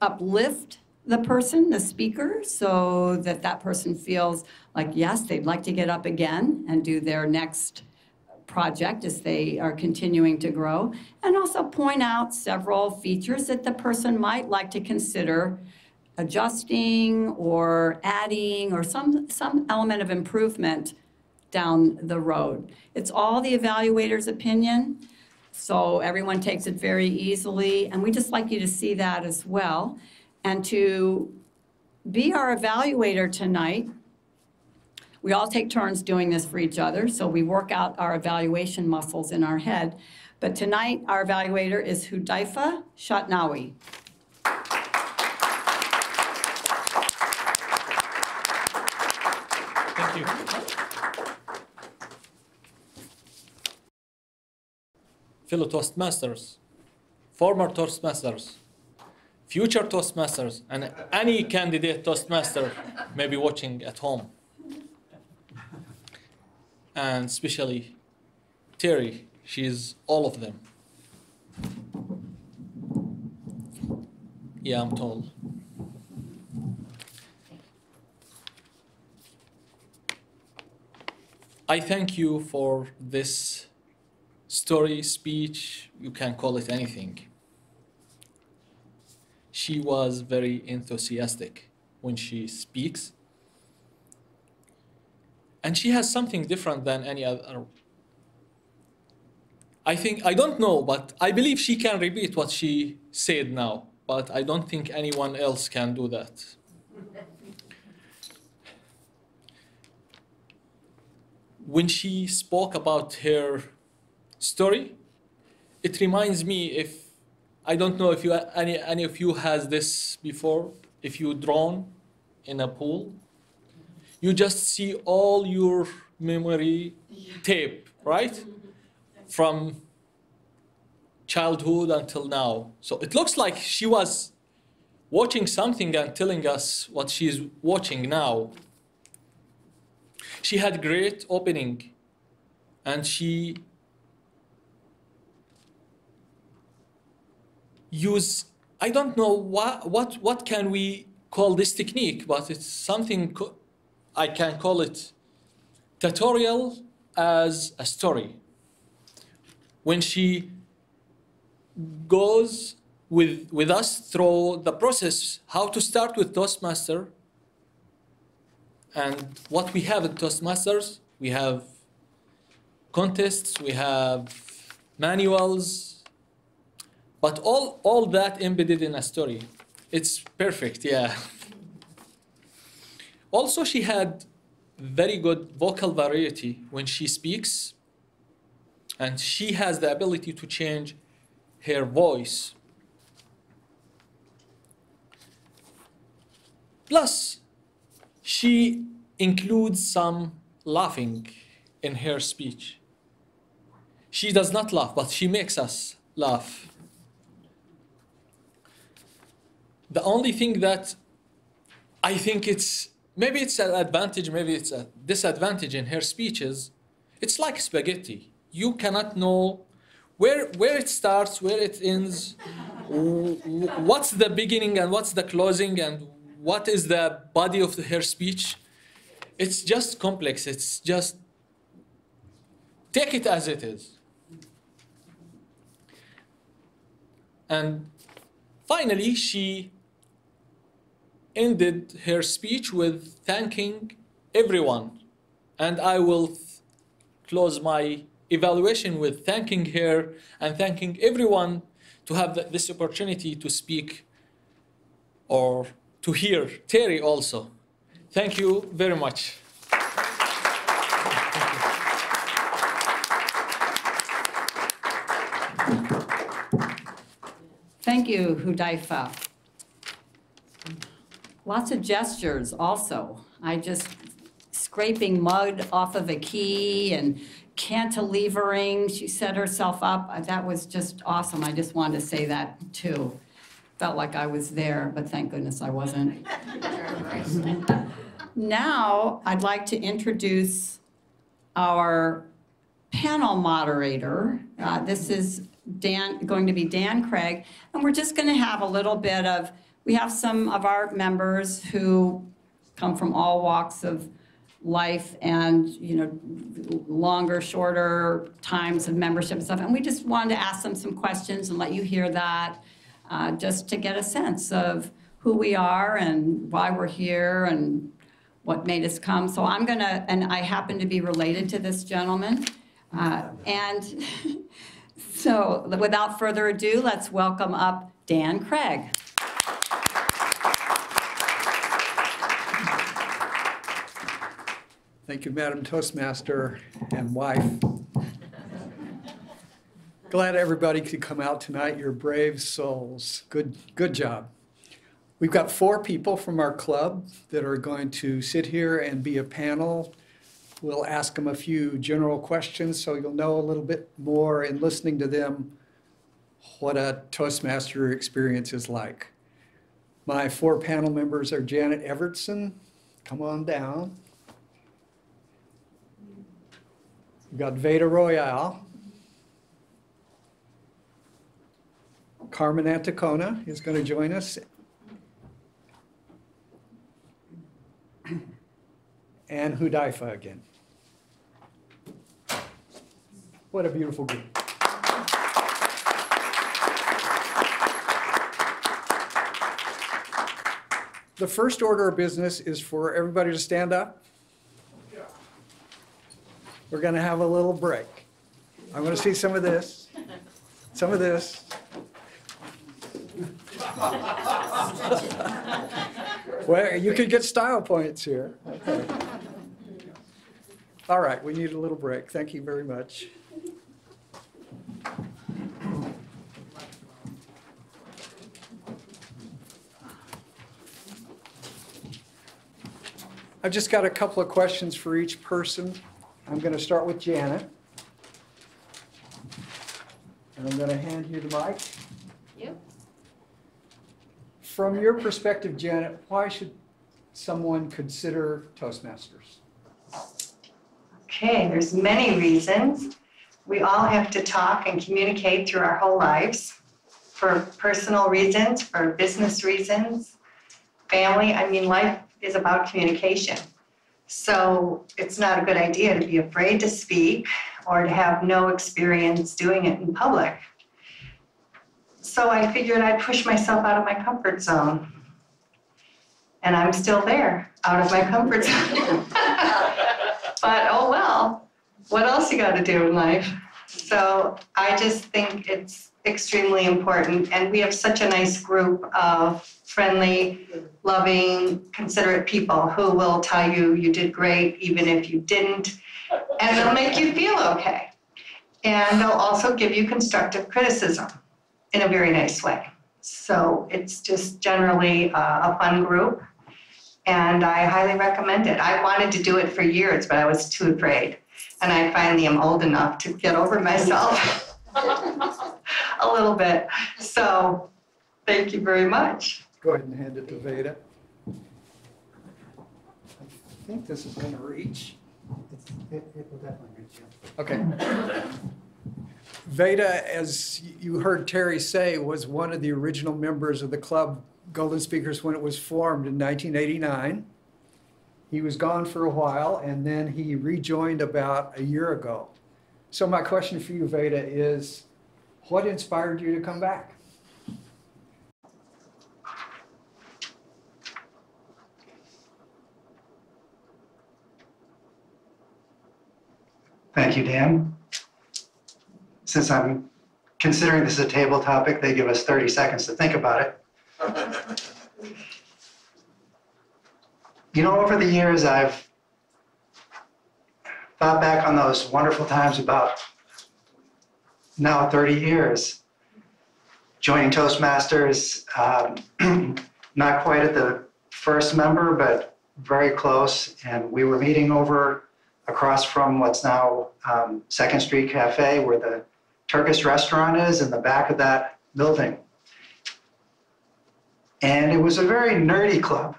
uplift the person, the speaker, so that that person feels like, yes, they'd like to get up again and do their next project as they are continuing to grow, and also point out several features that the person might like to consider adjusting or adding or some element of improvement down the road. It's all the evaluator's opinion, so everyone takes it very easily, and we just like you to see that as well. And to be our evaluator tonight, we all take turns doing this for each other, so we work out our evaluation muscles in our head. But tonight, our evaluator is Hudaifa Shatnawi. Thank you. Fellow Toastmasters, former Toastmasters, future Toastmasters, and any candidate Toastmaster may be watching at home. And especially Terry, she's all of them. Yeah, I'm told. I thank you for this story, speech, you can call it anything. She was very enthusiastic when she speaks. And she has something different than any other. I don't know, but I believe she can repeat what she said now, but I don't think anyone else can do that. When she spoke about her story, it reminds me I don't know if any of you has this before, if you drown in a pool, you just see all your memory tape, right? From childhood until now. So it looks like she was watching something and telling us what she's watching now. She had great opening, and she used, I don't know what can we call this technique, but it's something I can call it tutorial as a story. When she goes with us through the process, how to start with Toastmaster, and what we have at Toastmasters, we have contests, we have manuals, but all that embedded in a story. It's perfect, yeah. Also, she had very good vocal variety when she speaks, and she has the ability to change her voice. Plus, she includes some laughing in her speech. She does not laugh, but she makes us laugh. The only thing that I think maybe it's an advantage, maybe it's a disadvantage in her speeches, it's like spaghetti. You cannot know where it starts, where it ends, what's the beginning and what's the closing, and what is the body of her speech. it's just complex. It's just take it as it is. And finally, she ended her speech with thanking everyone. And I will close my evaluation with thanking her and thanking everyone to have this opportunity to speak or to hear Terry also. Thank you very much. Thank you, Hudaifa. Lots of gestures also. I just scraping mud off of a key and cantilevering. She set herself up. That was just awesome. I just wanted to say that too. Felt like I was there, but thank goodness I wasn't. Now, I'd like to introduce our panel moderator. This is going to be Dan Craig, and we're just going to have a little bit of, we have some of our members who come from all walks of life and, you know, longer, shorter times of membership and stuff, and we just wanted to ask them some questions and let you hear that, just to get a sense of who we are and why we're here and what made us come. So I'm gonna, and I happen to be related to this gentleman, and so without further ado, let's welcome up Dan Craig. Thank you, Madam Toastmaster and wife. Glad everybody could come out tonight. You're brave souls. Good job. We've got 4 people from our club that are going to sit here and be a panel. We'll ask them a few general questions so you'll know a little bit more in listening to them what a Toastmaster experience is like. My 4 panel members are Janet Evertson. Come on down. We've got Veda Royale. Carmen Antacona is going to join us. And Hudaifa again. What a beautiful group. The first order of business is for everybody to stand up. We're going to have a little break. I want to see some of this, some of this. Well, you could get style points here. Okay. All right, we need a little break. Thank you very much. I've just got a couple of questions for each person. I'm going to start with Janet. And I'm going to hand you the mic. Yep. From your perspective, Janet, why should someone consider Toastmasters? Okay, there's many reasons. We all have to talk and communicate through our whole lives for personal reasons, for business reasons, family. I mean, life is about communication. So it's not a good idea to be afraid to speak or to have no experience doing it in public. So I figured I'd push myself out of my comfort zone. And I'm still there, out of my comfort zone. But oh well, what else you gotta do in life? So I just think it's extremely important, and we have such a nice group of friendly, loving, considerate people who will tell you you did great even if you didn't, and they'll make you feel okay. And they'll also give you constructive criticism in a very nice way. So it's just generally a fun group, and I highly recommend it. I wanted to do it for years, but I was too afraid. And I finally am old enough to get over myself a little bit. So thank you very much. Go ahead and hand it to Veda. I think this is going to reach. It will definitely reach you. Okay. Veda, as you heard Terry say, was one of the original members of the club Golden Speakers when it was formed in 1989. He was gone for a while, and then he rejoined about a year ago. So my question for you, Veda, is what inspired you to come back? Thank you, Dan. Since I'm considering this a table topic, they give us 30 seconds to think about it. You know, over the years, I've thought back on those wonderful times about now 30 years. Joining Toastmasters, not quite at the first member, but very close. And we were meeting over across from what's now 2nd Street Cafe, where the Turkish restaurant is, in the back of that building. And it was a very nerdy club,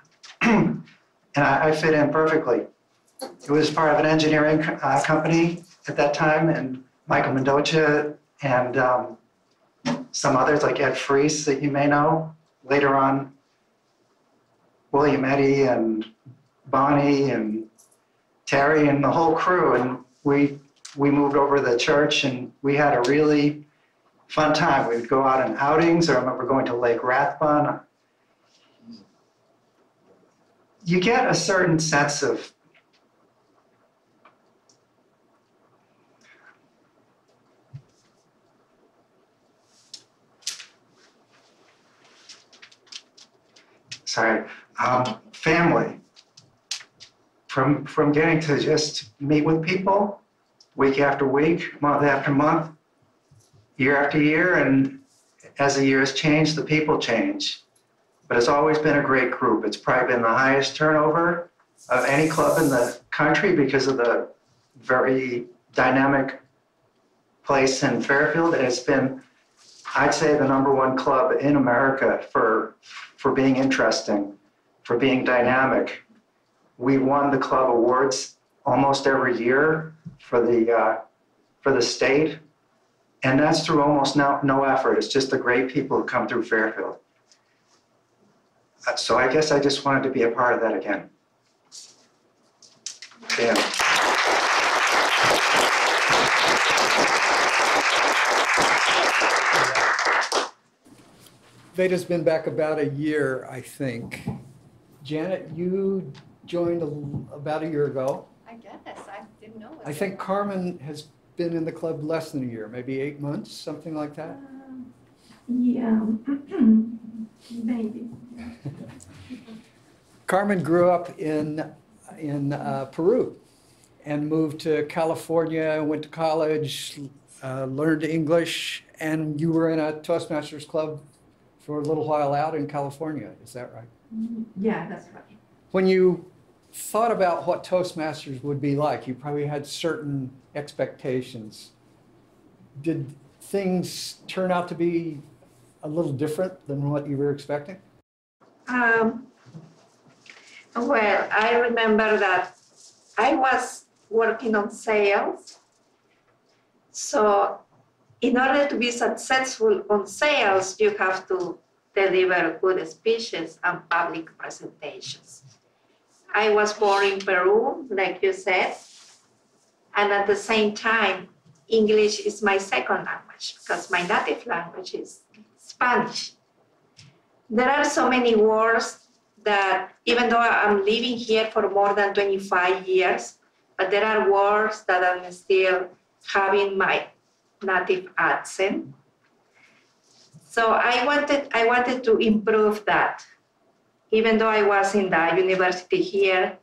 and I fit in perfectly. It was part of an engineering company at that time, and Michael Mendoza and some others like Ed Freese that you may know. Later on, William Eddy and Bonnie and Terry and the whole crew, and we moved over to the church, and we had a really fun time. We would go out on outings. I remember going to Lake Rathbun. You get a certain sense of family from getting to just meet with people week after week, month after month, year after year, and as the years change, the people change. But it's always been a great group. It's probably been the highest turnover of any club in the country because of the very dynamic place in Fairfield. And it's been, I'd say, the #1 club in America for being interesting, for being dynamic. We won the club awards almost every year for the state, and that's through almost no effort. It's just the great people who come through Fairfield. So I guess I just wanted to be a part of that again. Dan. Veda's been back about a year, I think. Janet, you joined about a year ago. I guess, I didn't know. I think Carmen has been in the club less than a year, maybe 8 months, something like that. Yeah, maybe. Carmen grew up in Peru and moved to California, went to college, learned English, and you were in a Toastmasters club for a little while out in California. Is that right? Yeah, that's right. When you thought about what Toastmasters would be like, you probably had certain expectations. Did things turn out to be a little different than what you were expecting? Well, I remember that I was working on sales. So in order to be successful on sales, you have to deliver good speeches and public presentations. I was born in Peru, like you said, and at the same time, English is my second language because my native language is Spanish. There are so many words that even though I'm living here for more than 25 years, but there are words that I'm still having my native accent. So I wanted to improve that. Even though I was in the university here,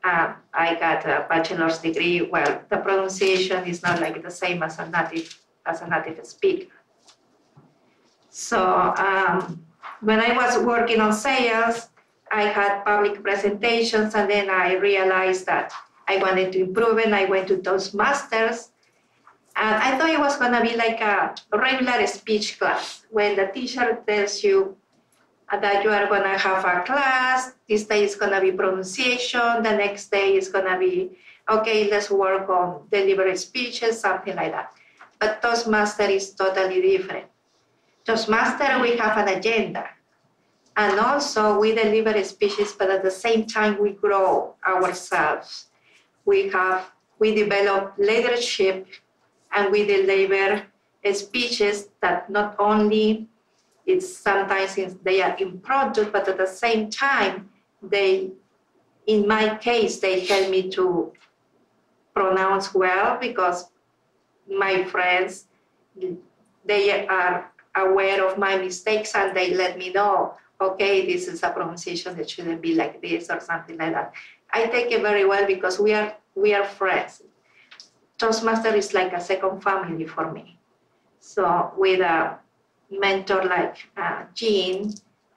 I got a bachelor's degree. Well, the pronunciation is not like the same as a native speaker. So when I was working on sales, I had public presentations, and then I realized that I wanted to improve it. I went to Toastmasters, and I thought it was going to be like a regular speech class when the teacher tells you that you are going to have a class. This day is going to be pronunciation. The next day is going to be, okay, let's work on delivery speeches, something like that. But Toastmaster is totally different. Toastmaster, we have an agenda. And also we deliver speeches, but at the same time we grow ourselves. We develop leadership, and we deliver speeches that not only sometimes they are impromptu, but at the same time, in my case, they help me to pronounce well, because my friends, they are aware of my mistakes and they let me know, okay, this is a pronunciation that shouldn't be like this or something like that. I take it very well because we are friends. Toastmaster is like a second family for me. So with a mentor like Jean,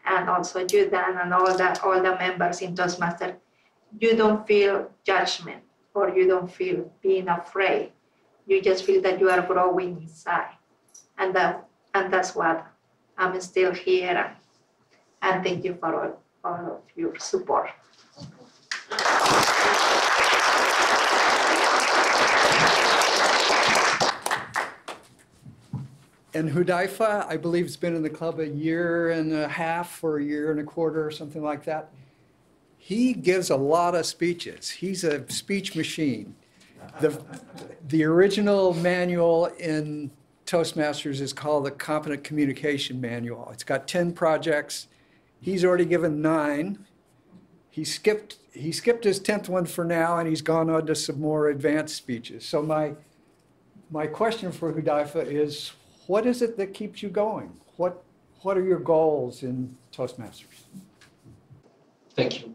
and also you, Dan, and all the members in Toastmaster, you don't feel judgment or you don't feel being afraid. You just feel that you are growing inside. And that's what I'm still here. And thank you for all of your support. And Hudaifa, I believe, has been in the club a year and a half or a year and a quarter or something like that. He gives a lot of speeches. He's a speech machine. The original manual in Toastmasters is called the Competent Communication Manual. It's got 10 projects. He's already given 9. He skipped his 10th one for now, and he's gone on to some more advanced speeches. So my question for Hudaifa is, what is it that keeps you going? What are your goals in Toastmasters? Thank you.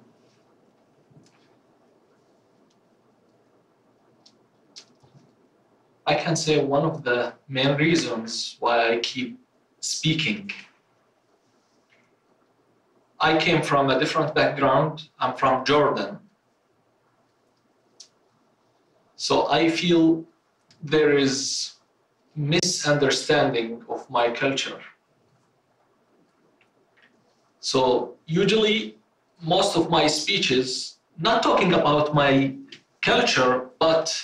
I can say one of the main reasons why I keep speaking. I came from a different background. I'm from Jordan. So I feel there is misunderstanding of my culture. So usually most of my speeches, not talking about my culture, but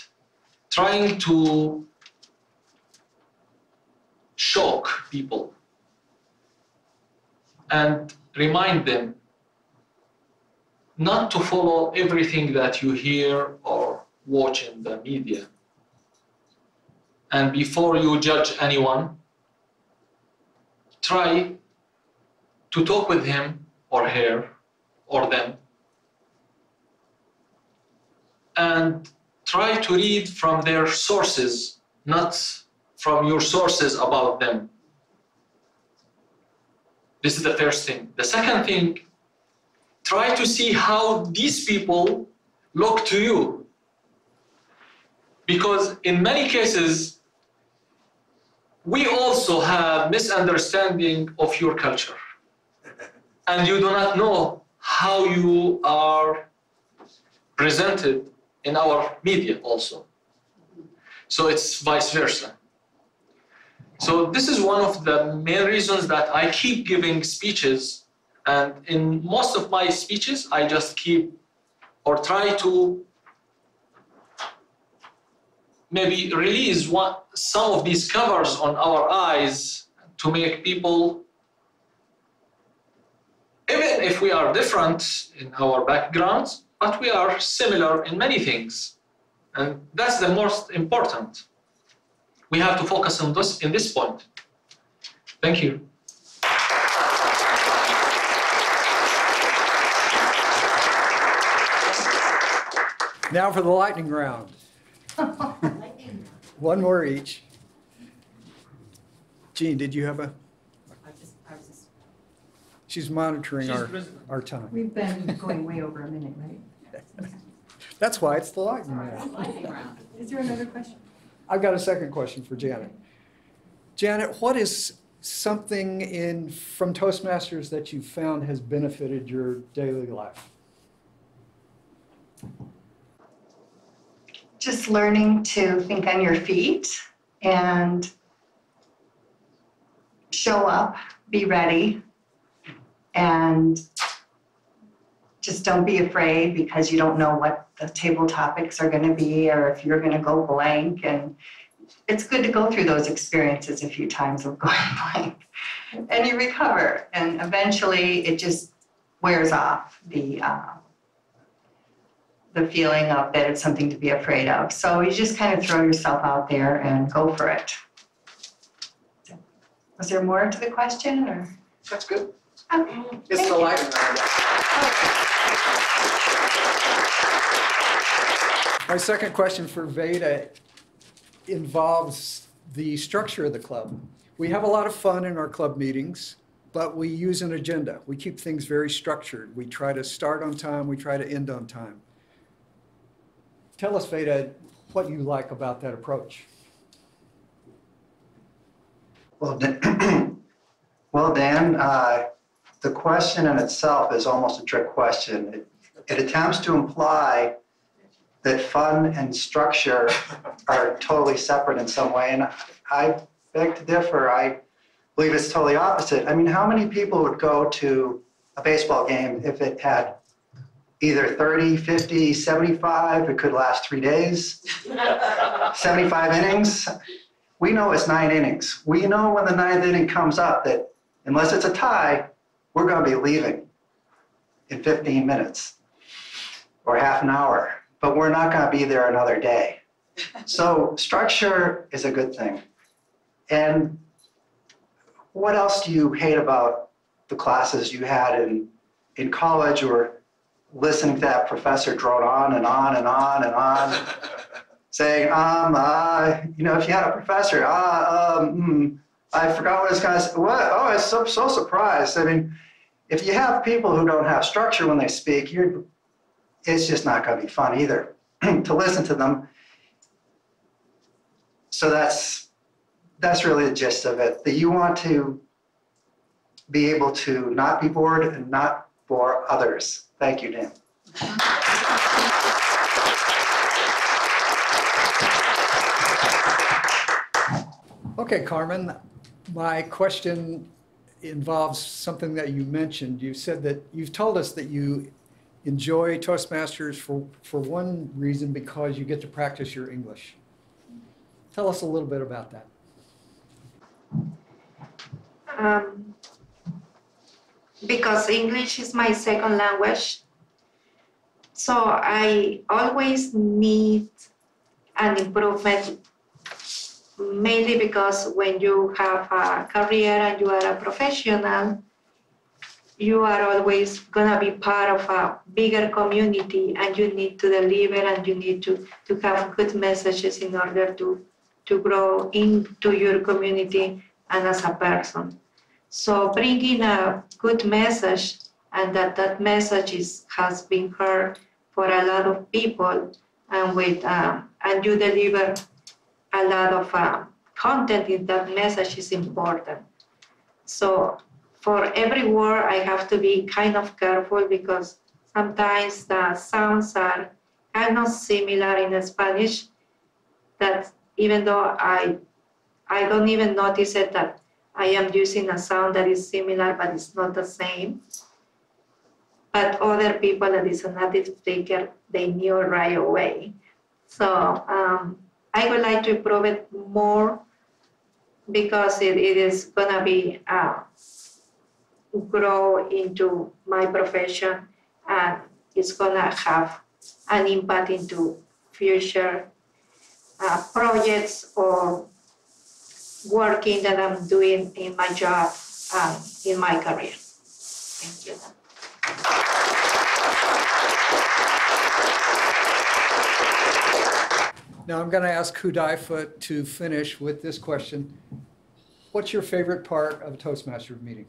trying to shock people and remind them not to follow everything that you hear or watch in the media. And before you judge anyone, try to talk with him or her or them and try to read from their sources, not from your sources about them. This is the first thing. The second thing, try to see how these people look to you. Because in many cases, we also have misunderstanding of your culture. And you do not know how you are presented in our media also. So it's vice versa. So this is one of the main reasons that I keep giving speeches. And in most of my speeches, I just keep or try to maybe release some of these covers on our eyes to make people, even if we are different in our backgrounds, but we are similar in many things. And that's the most important. We have to focus on this in this point. Thank you. Now for the lightning round. One more each. Jean, did you have a? She's monitoring our time. We've been going way over a minute, right? That's why it's the lightning round. Is there another question? I've got a second question for Janet. Janet, what is something from Toastmasters that you found has benefited your daily life? Just learning to think on your feet and show up, be ready, and just don't be afraid because you don't know what the table topics are going to be or if you're going to go blank. And it's good to go through those experiences a few times of going blank. and you recover, and eventually it just wears off the feeling of that it's something to be afraid of. So you just kind of throw yourself out there and go for it. Was there more to the question, or? That's good. Okay. It's thank the you. lightning round. My second question for Veda involves the structure of the club. We have a lot of fun in our club meetings, but we use an agenda. We keep things very structured. We try to start on time, we try to end on time. Tell us, Veda, what you like about that approach. Well, Dan, the question in itself is almost a trick question. It attempts to imply that fun and structure are totally separate in some way, and I beg to differ. I believe it's totally opposite. I mean, how many people would go to a baseball game if it had either 30, 50, 75, it could last 3 days, 75 innings? We know it's 9 innings. We know when the 9th inning comes up that unless it's a tie, we're going to be leaving in 15 minutes or half an hour, but we're not going to be there another day. So structure is a good thing. And what else do you hate about the classes you had in college, or listening to that professor drone on and on and on and on, saying, you know, if you had a professor, I forgot what I was going to say. What? Oh, I was so surprised. I mean, if you have people who don't have structure when they speak, it's just not going to be fun either to listen to them. So that's really the gist of it, that you want to be able to not be bored and not bore others. Thank you, Dan. Okay, Carmen, my question involves something that you mentioned. You said that you've told us that you enjoy Toastmasters for one reason, because you get to practice your English. Tell us a little bit about that. Because English is my second language, so I always need an improvement, mainly because when you have a career and you are a professional, you are always going to be part of a bigger community, and you need to deliver, and you need to have good messages in order to grow into your community and as a person. So bringing a good message, and that message has been heard for a lot of people, and you deliver a lot of content in that message is important. So for every word, I have to be kind of careful, because sometimes the sounds are kind of similar in Spanish, that even though I don't even notice it, that I am using a sound that is similar, but it's not the same. But other people that is a native speaker, they knew right away. So I would like to improve it more, because it is gonna be grow into my profession, and it's gonna have an impact into future projects or working that I'm doing in my job, in my career. Thank you. Now I'm going to ask Hudaifa to finish with this question. What's your favorite part of a Toastmasters meeting?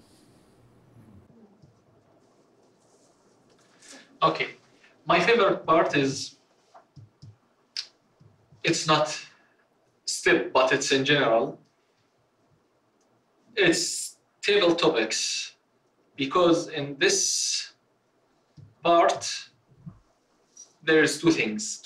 Okay, my favorite part is, it's not step, but it's in general. It's table topics, because in this part, there's two things.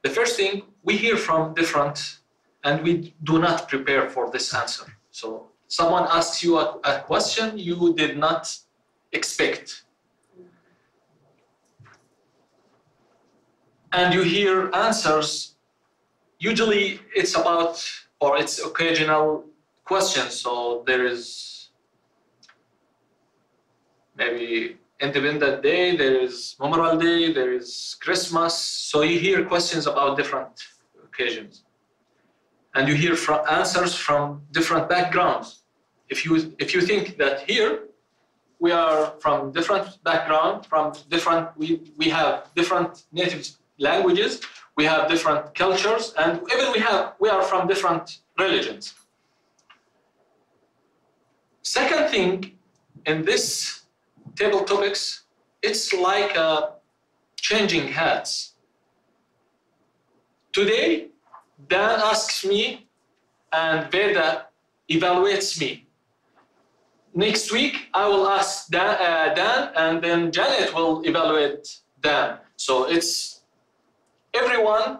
The first thing, we hear from different, and we do not prepare for this answer. So someone asks you a question you did not expect. And you hear answers, usually it's about, or it's occasional questions, so there is maybe Independence Day, there is Memorial Day, there is Christmas. So you hear questions about different occasions. And you hear answers from different backgrounds. If you think that here, we are from different background, we have different native languages, we have different cultures, and even we are from different religions. Second thing, in this table topics, it's like changing hats. Today, Dan asks me and Veda evaluates me. Next week, I will ask Dan and then Janet will evaluate Dan. So everyone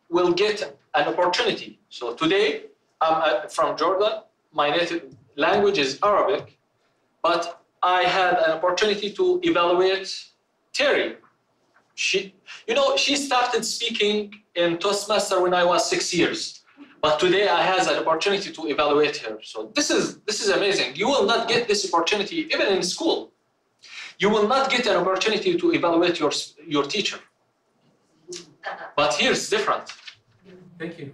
will get an opportunity. So today, I'm from Jordan. My native language is Arabic, but I had an opportunity to evaluate Terry. She started speaking in Toastmasters when I was 6 years, but today I had an opportunity to evaluate her. So this is amazing. You will not get this opportunity even in school. You will not get an opportunity to evaluate your teacher. But here it's different. Thank you.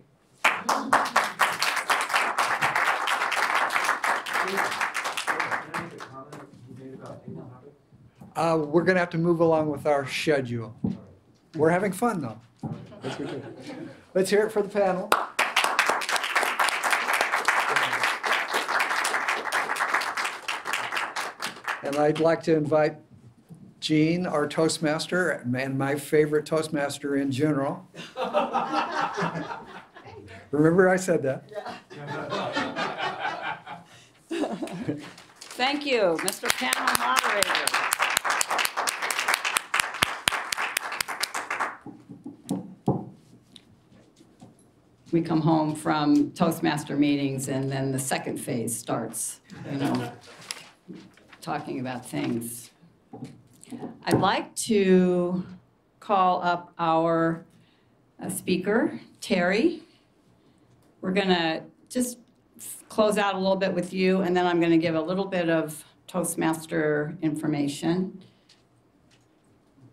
We're going to have to move along with our schedule. We're having fun, though. Let's hear it for the panel. And I'd like to invite Jean, our Toastmaster, and my favorite Toastmaster in general. Remember I said that? Thank you, Mr. Panel Moderator. We come home from Toastmaster meetings and then the second phase starts, talking about things. I'd like to call up our speaker, Terry. We're going to just close out a little bit with you, and then I'm going to give a little bit of Toastmaster information.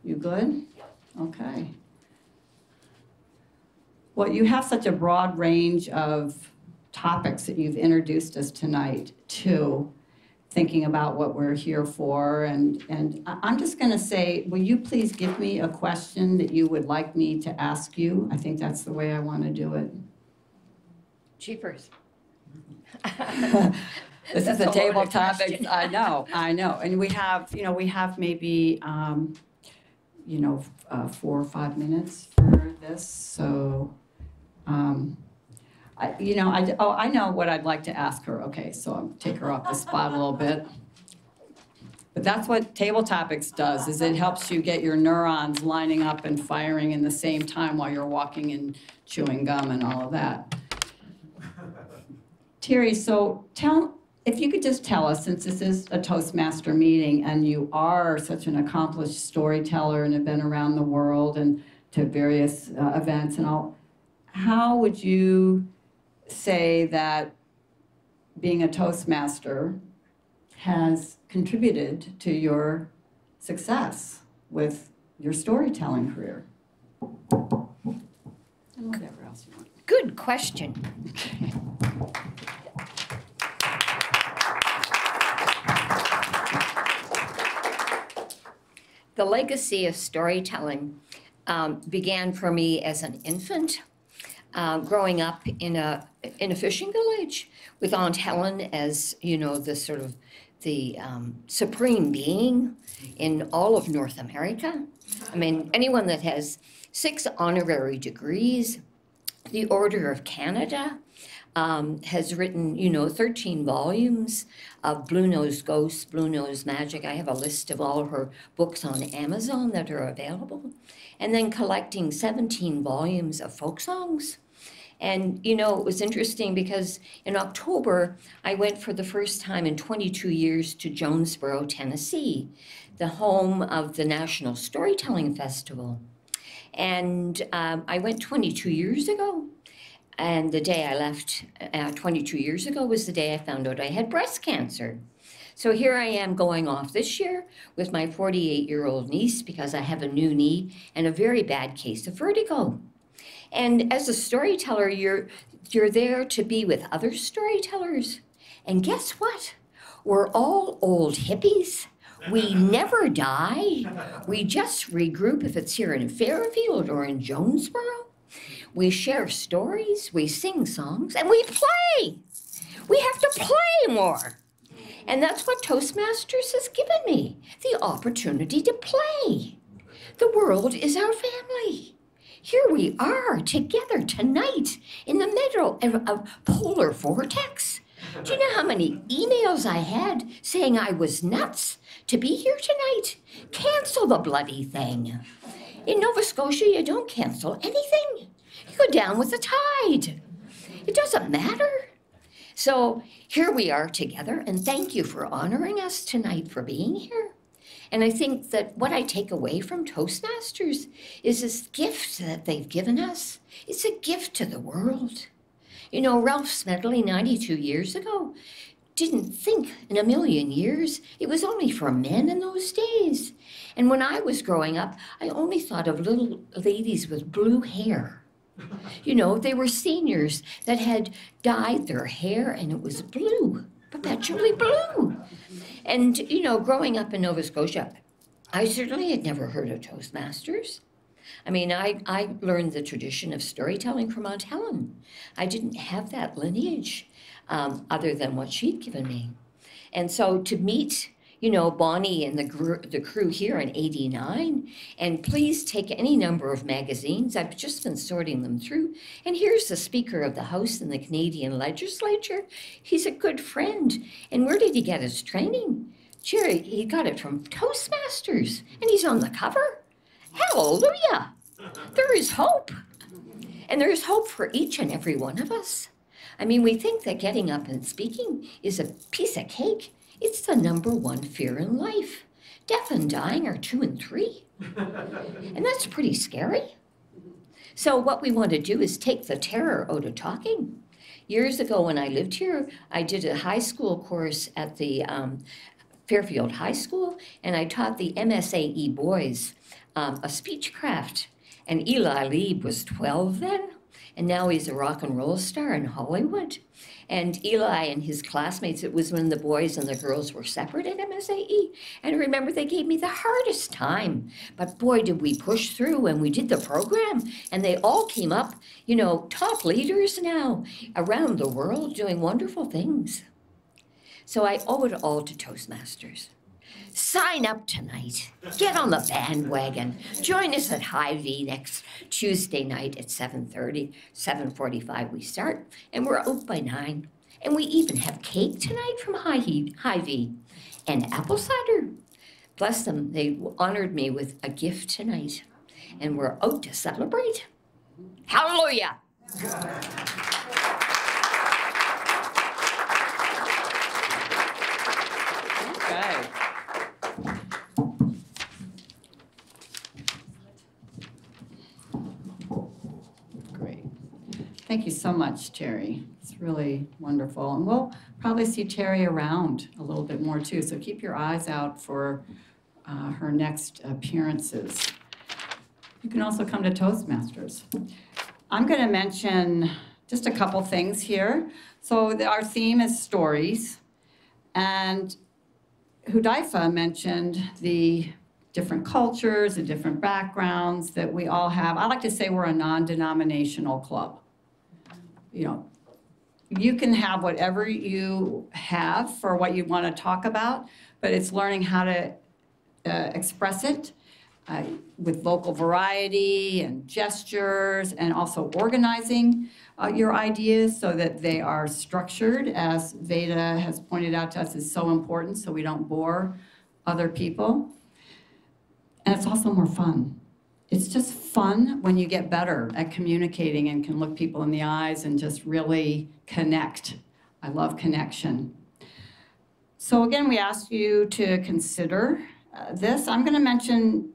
You good? Okay. Well, you have such a broad range of topics that you've introduced us tonight to, thinking about what we're here for. And I'm just going to say, will you please give me a question that you would like me to ask you? I think that's the way I want to do it. Cheapers. This is a table topic. I know. And we have maybe, 4 or 5 minutes for this. So, I know what I'd like to ask her. Okay, so I'll take her off the spot a little bit. But that's what Table Topics does, is it helps you get your neurons lining up and firing in the same time while you're walking and chewing gum and all of that. Terry, so if you could just tell us, since this is a Toastmaster meeting and you are such an accomplished storyteller and have been around the world and to various events and all, how would you say that being a Toastmaster has contributed to your success with your storytelling career? And whatever else you want. Good question. The legacy of storytelling began for me as an infant, growing up in a fishing village with Aunt Helen as, the supreme being in all of North America. I mean, anyone that has 6 honorary degrees, the Order of Canada, has written, 13 volumes of Blue Nose Ghosts, Blue Nose Magic. I have a list of all her books on Amazon that are available. And then collecting 17 volumes of folk songs. And, it was interesting because in October, I went for the first time in 22 years to Jonesboro, Tennessee, the home of the National Storytelling Festival. And I went 22 years ago. And the day I left 22 years ago was the day I found out I had breast cancer. So here I am going off this year with my 48-year-old niece because I have a new knee and a very bad case of vertigo. And as a storyteller, you're there to be with other storytellers. And guess what? We're all old hippies. We never die. We just regroup if it's here in Fairfield or in Jonesboro. We share stories, we sing songs, and we play. We have to play more. And that's what Toastmasters has given me, the opportunity to play. The world is our family. Here we are together tonight in the middle of a polar vortex. Do you know how many emails I had saying I was nuts to be here tonight? Cancel the bloody thing. In Nova Scotia, you don't cancel anything. You go down with the tide. It doesn't matter. So here we are together, and thank you for honoring us tonight for being here. And I think that what I take away from Toastmasters is this gift that they've given us. It's a gift to the world. You know, Ralph Smedley, 92 years ago, didn't think in a million years it was only for men in those days. And when I was growing up, I only thought of little ladies with blue hair. You know, they were seniors that had dyed their hair and it was blue, perpetually blue. And, you know, growing up in Nova Scotia, I certainly had never heard of Toastmasters. I mean, I learned the tradition of storytelling from Aunt Helen. I didn't have that lineage other than what she'd given me. And so to meet, you know, Bonnie and the crew here in '89, and please take any number of magazines. I've just been sorting them through. And here's the Speaker of the House in the Canadian Legislature. He's a good friend. And where did he get his training? Jerry, he got it from Toastmasters, and he's on the cover. Hallelujah! There is hope. And there is hope for each and every one of us. I mean, we think that getting up and speaking is a piece of cake. It's the #1 fear in life. Death and dying are 2 and 3. And that's pretty scary. So what we want to do is take the terror out of talking. Years ago when I lived here, I did a high school course at the Fairfield High School, and I taught the MSAE boys a speech craft. And Eli Lieb was 12 then, and now he's a rock and roll star in Hollywood. And Eli and his classmates, it was when the boys and the girls were separate at MSAE. And I remember they gave me the hardest time. But boy, did we push through, and we did the program. And they all came up, you know, top leaders now around the world doing wonderful things. So I owe it all to Toastmasters. Sign up tonight. Get on the bandwagon. Join us at Hy-Vee next Tuesday night at 7:30. 7:45 we start, and we're out by 9. And we even have cake tonight from Hy-Vee and apple cider. Bless them, they honored me with a gift tonight, and we're out to celebrate. Hallelujah! Okay. Great. Thank you so much, Terry. It's really wonderful. And we'll probably see Terry around a little bit more too, so keep your eyes out for her next appearances. You can also come to Toastmasters. I'm going to mention just a couple things here. So our theme is stories, and Hudaifa mentioned the different cultures, the different backgrounds that we all have. I like to say we're a non-denominational club. You know, you can have whatever you have for what you want to talk about, but it's learning how to express it with vocal variety and gestures, and also organizing your ideas so that they are structured, as Veda has pointed out to us is so important, so we don't bore other people. And it's also more fun. It's just fun when you get better at communicating and can look people in the eyes and just really connect. I love connection. So again, we ask you to consider this. I'm going to mention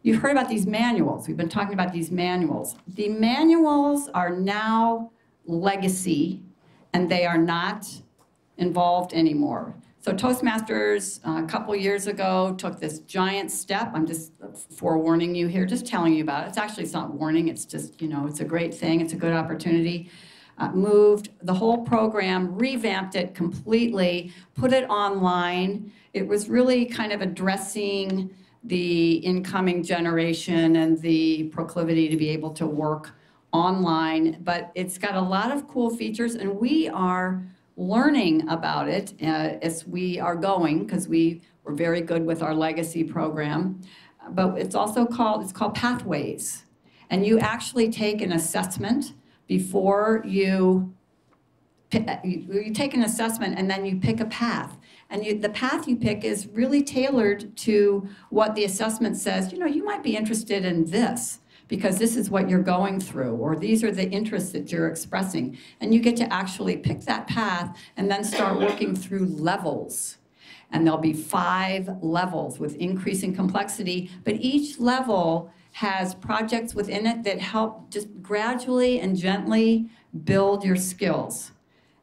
you've heard about these manuals. We've been talking about these manuals. The manuals are now legacy, and they are not involved anymore. So Toastmasters, a couple years ago, took this giant step. I'm just forewarning you here, just telling you about it. It's not warning, it's just, it's a great thing, it's a good opportunity. Moved the whole program, revamped it completely, put it online. It was really kind of addressing the incoming generation and the proclivity to be able to work online, but it's got a lot of cool features, and we are learning about it as we are going, because we were very good with our legacy program. But it's called Pathways, and you actually take an assessment before you take an assessment, and then you pick a path. And the path you pick is really tailored to what the assessment says. You might be interested in this because this is what you're going through, or these are the interests that you're expressing. And you get to actually pick that path and then start working through levels. And there'll be 5 levels with increasing complexity, but each level has projects within it that help just gradually and gently build your skills.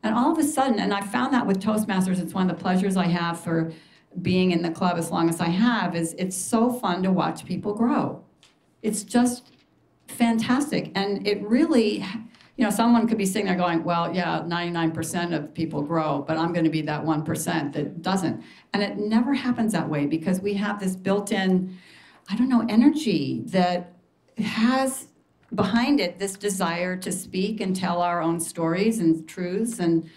And all of a sudden, and I found that with Toastmasters, it's one of the pleasures I have for being in the club as long as I have, is it's so fun to watch people grow. It's just fantastic. And it really, someone could be sitting there going, well, yeah, 99% of people grow, but I'm going to be that 1% that doesn't. And it never happens that way, because we have this built-in, energy that has behind it this desire to speak and tell our own stories and truths, and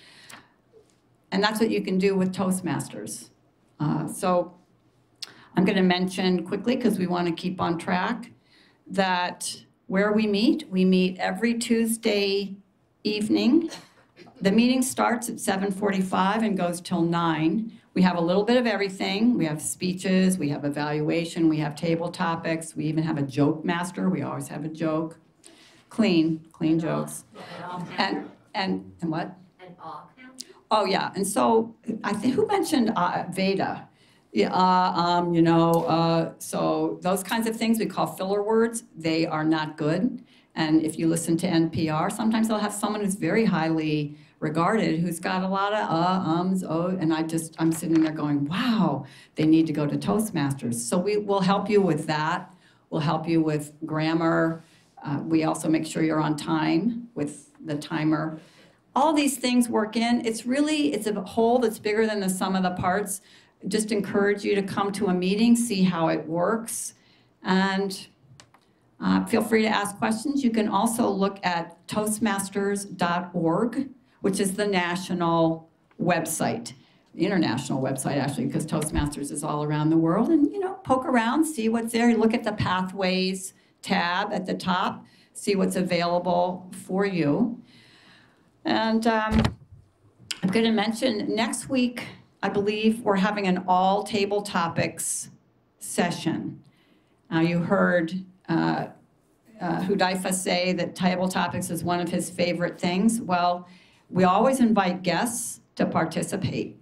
that's what you can do with Toastmasters. So I'm going to mention quickly, because we want to keep on track, that where we meet every Tuesday evening. The meeting starts at 7:45 and goes till 9. We have a little bit of everything. We have speeches, we have evaluation, we have table topics, we even have a joke master. We always have a joke. Clean jokes. And what? And all count? Oh, yeah. And so I think, who mentioned Veda? So those kinds of things we call filler words. They are not good. And if you listen to NPR, sometimes they'll have someone who's very highly regarded who's got a lot of and I'm sitting there going, wow, they need to go to Toastmasters. So we will help you with that. We'll help you with grammar. We also make sure you're on time with the timer. All these things work in. It's a whole that's bigger than the sum of the parts. Just encourage you to come to a meeting, see how it works, and feel free to ask questions. You can also look at toastmasters.org, which is the national website, international website actually, because Toastmasters is all around the world. And poke around, see what's there. Look at the Pathways tab at the top, see what's available for you. And I'm going to mention next week, I believe we're having an all table topics session. Now you heard Hudaifa say that table topics is one of his favorite things. Well, we always invite guests to participate.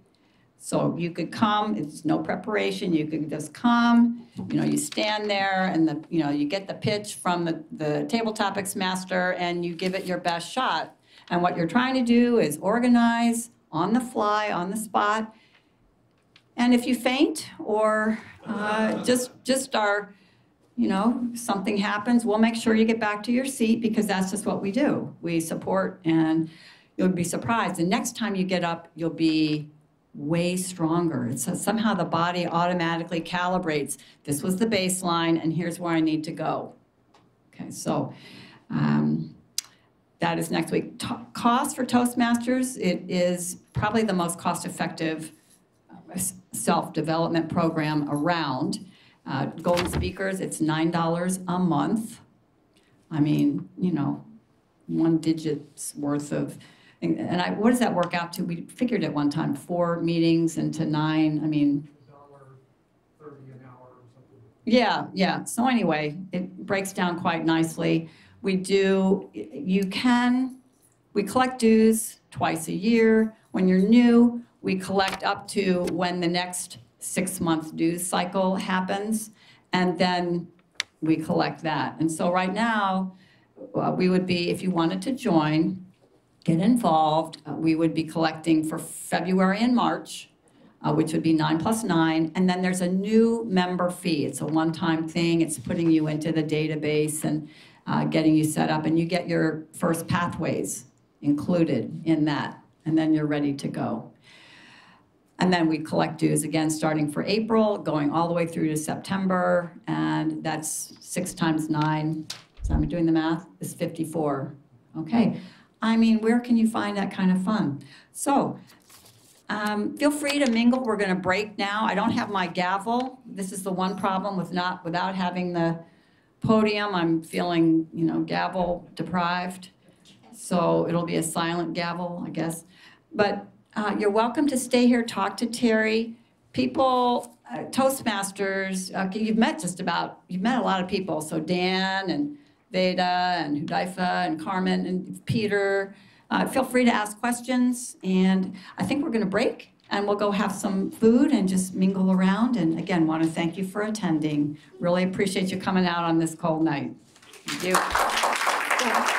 So you could come, it's no preparation, you could just come, you stand there and you get the pitch from the table topics master and you give it your best shot. And what you're trying to do is organize on the fly, on the spot. And if you faint or just are, something happens, we'll make sure you get back to your seat, because that's just what we do. We support, and you'll be surprised. The next time you get up, you'll be way stronger. It's somehow the body automatically calibrates. This was the baseline, and here's where I need to go. Okay, so that is next week. Cost for Toastmasters, it is probably the most cost-effective self-development program around. Golden Speakers, it's $9 a month. I mean, 1 digit's worth of, and what does that work out to? We figured it one time, 4 meetings into 9, I mean. $1.30 an hour or something. Yeah. So anyway, it breaks down quite nicely. We collect dues twice a year. When you're new, we collect up to when the next 6-month dues cycle happens, and then we collect that. And so right now, we would be, if you wanted to join, get involved. We would be collecting for February and March, which would be 9 + 9. And then there's a new member fee. It's a one-time thing. It's putting you into the database and getting you set up. And you get your first pathways included in that. And then you're ready to go. And then we collect dues again, starting for April, going all the way through to September. And that's 6 × 9. So I'm doing the math, is 54. Okay. I mean, where can you find that kind of fun? So feel free to mingle. We're going to break now. I don't have my gavel. This is the one problem without having the podium. I'm feeling, gavel deprived. So it'll be a silent gavel, I guess. But you're welcome to stay here, talk to Terry. People, Toastmasters, you've met a lot of people. So Dan and Veda and Hudaifa and Carmen and Peter. Feel free to ask questions. And I think we're going to break and we'll go have some food and just mingle around. And again, want to thank you for attending. Really appreciate you coming out on this cold night. Thank you.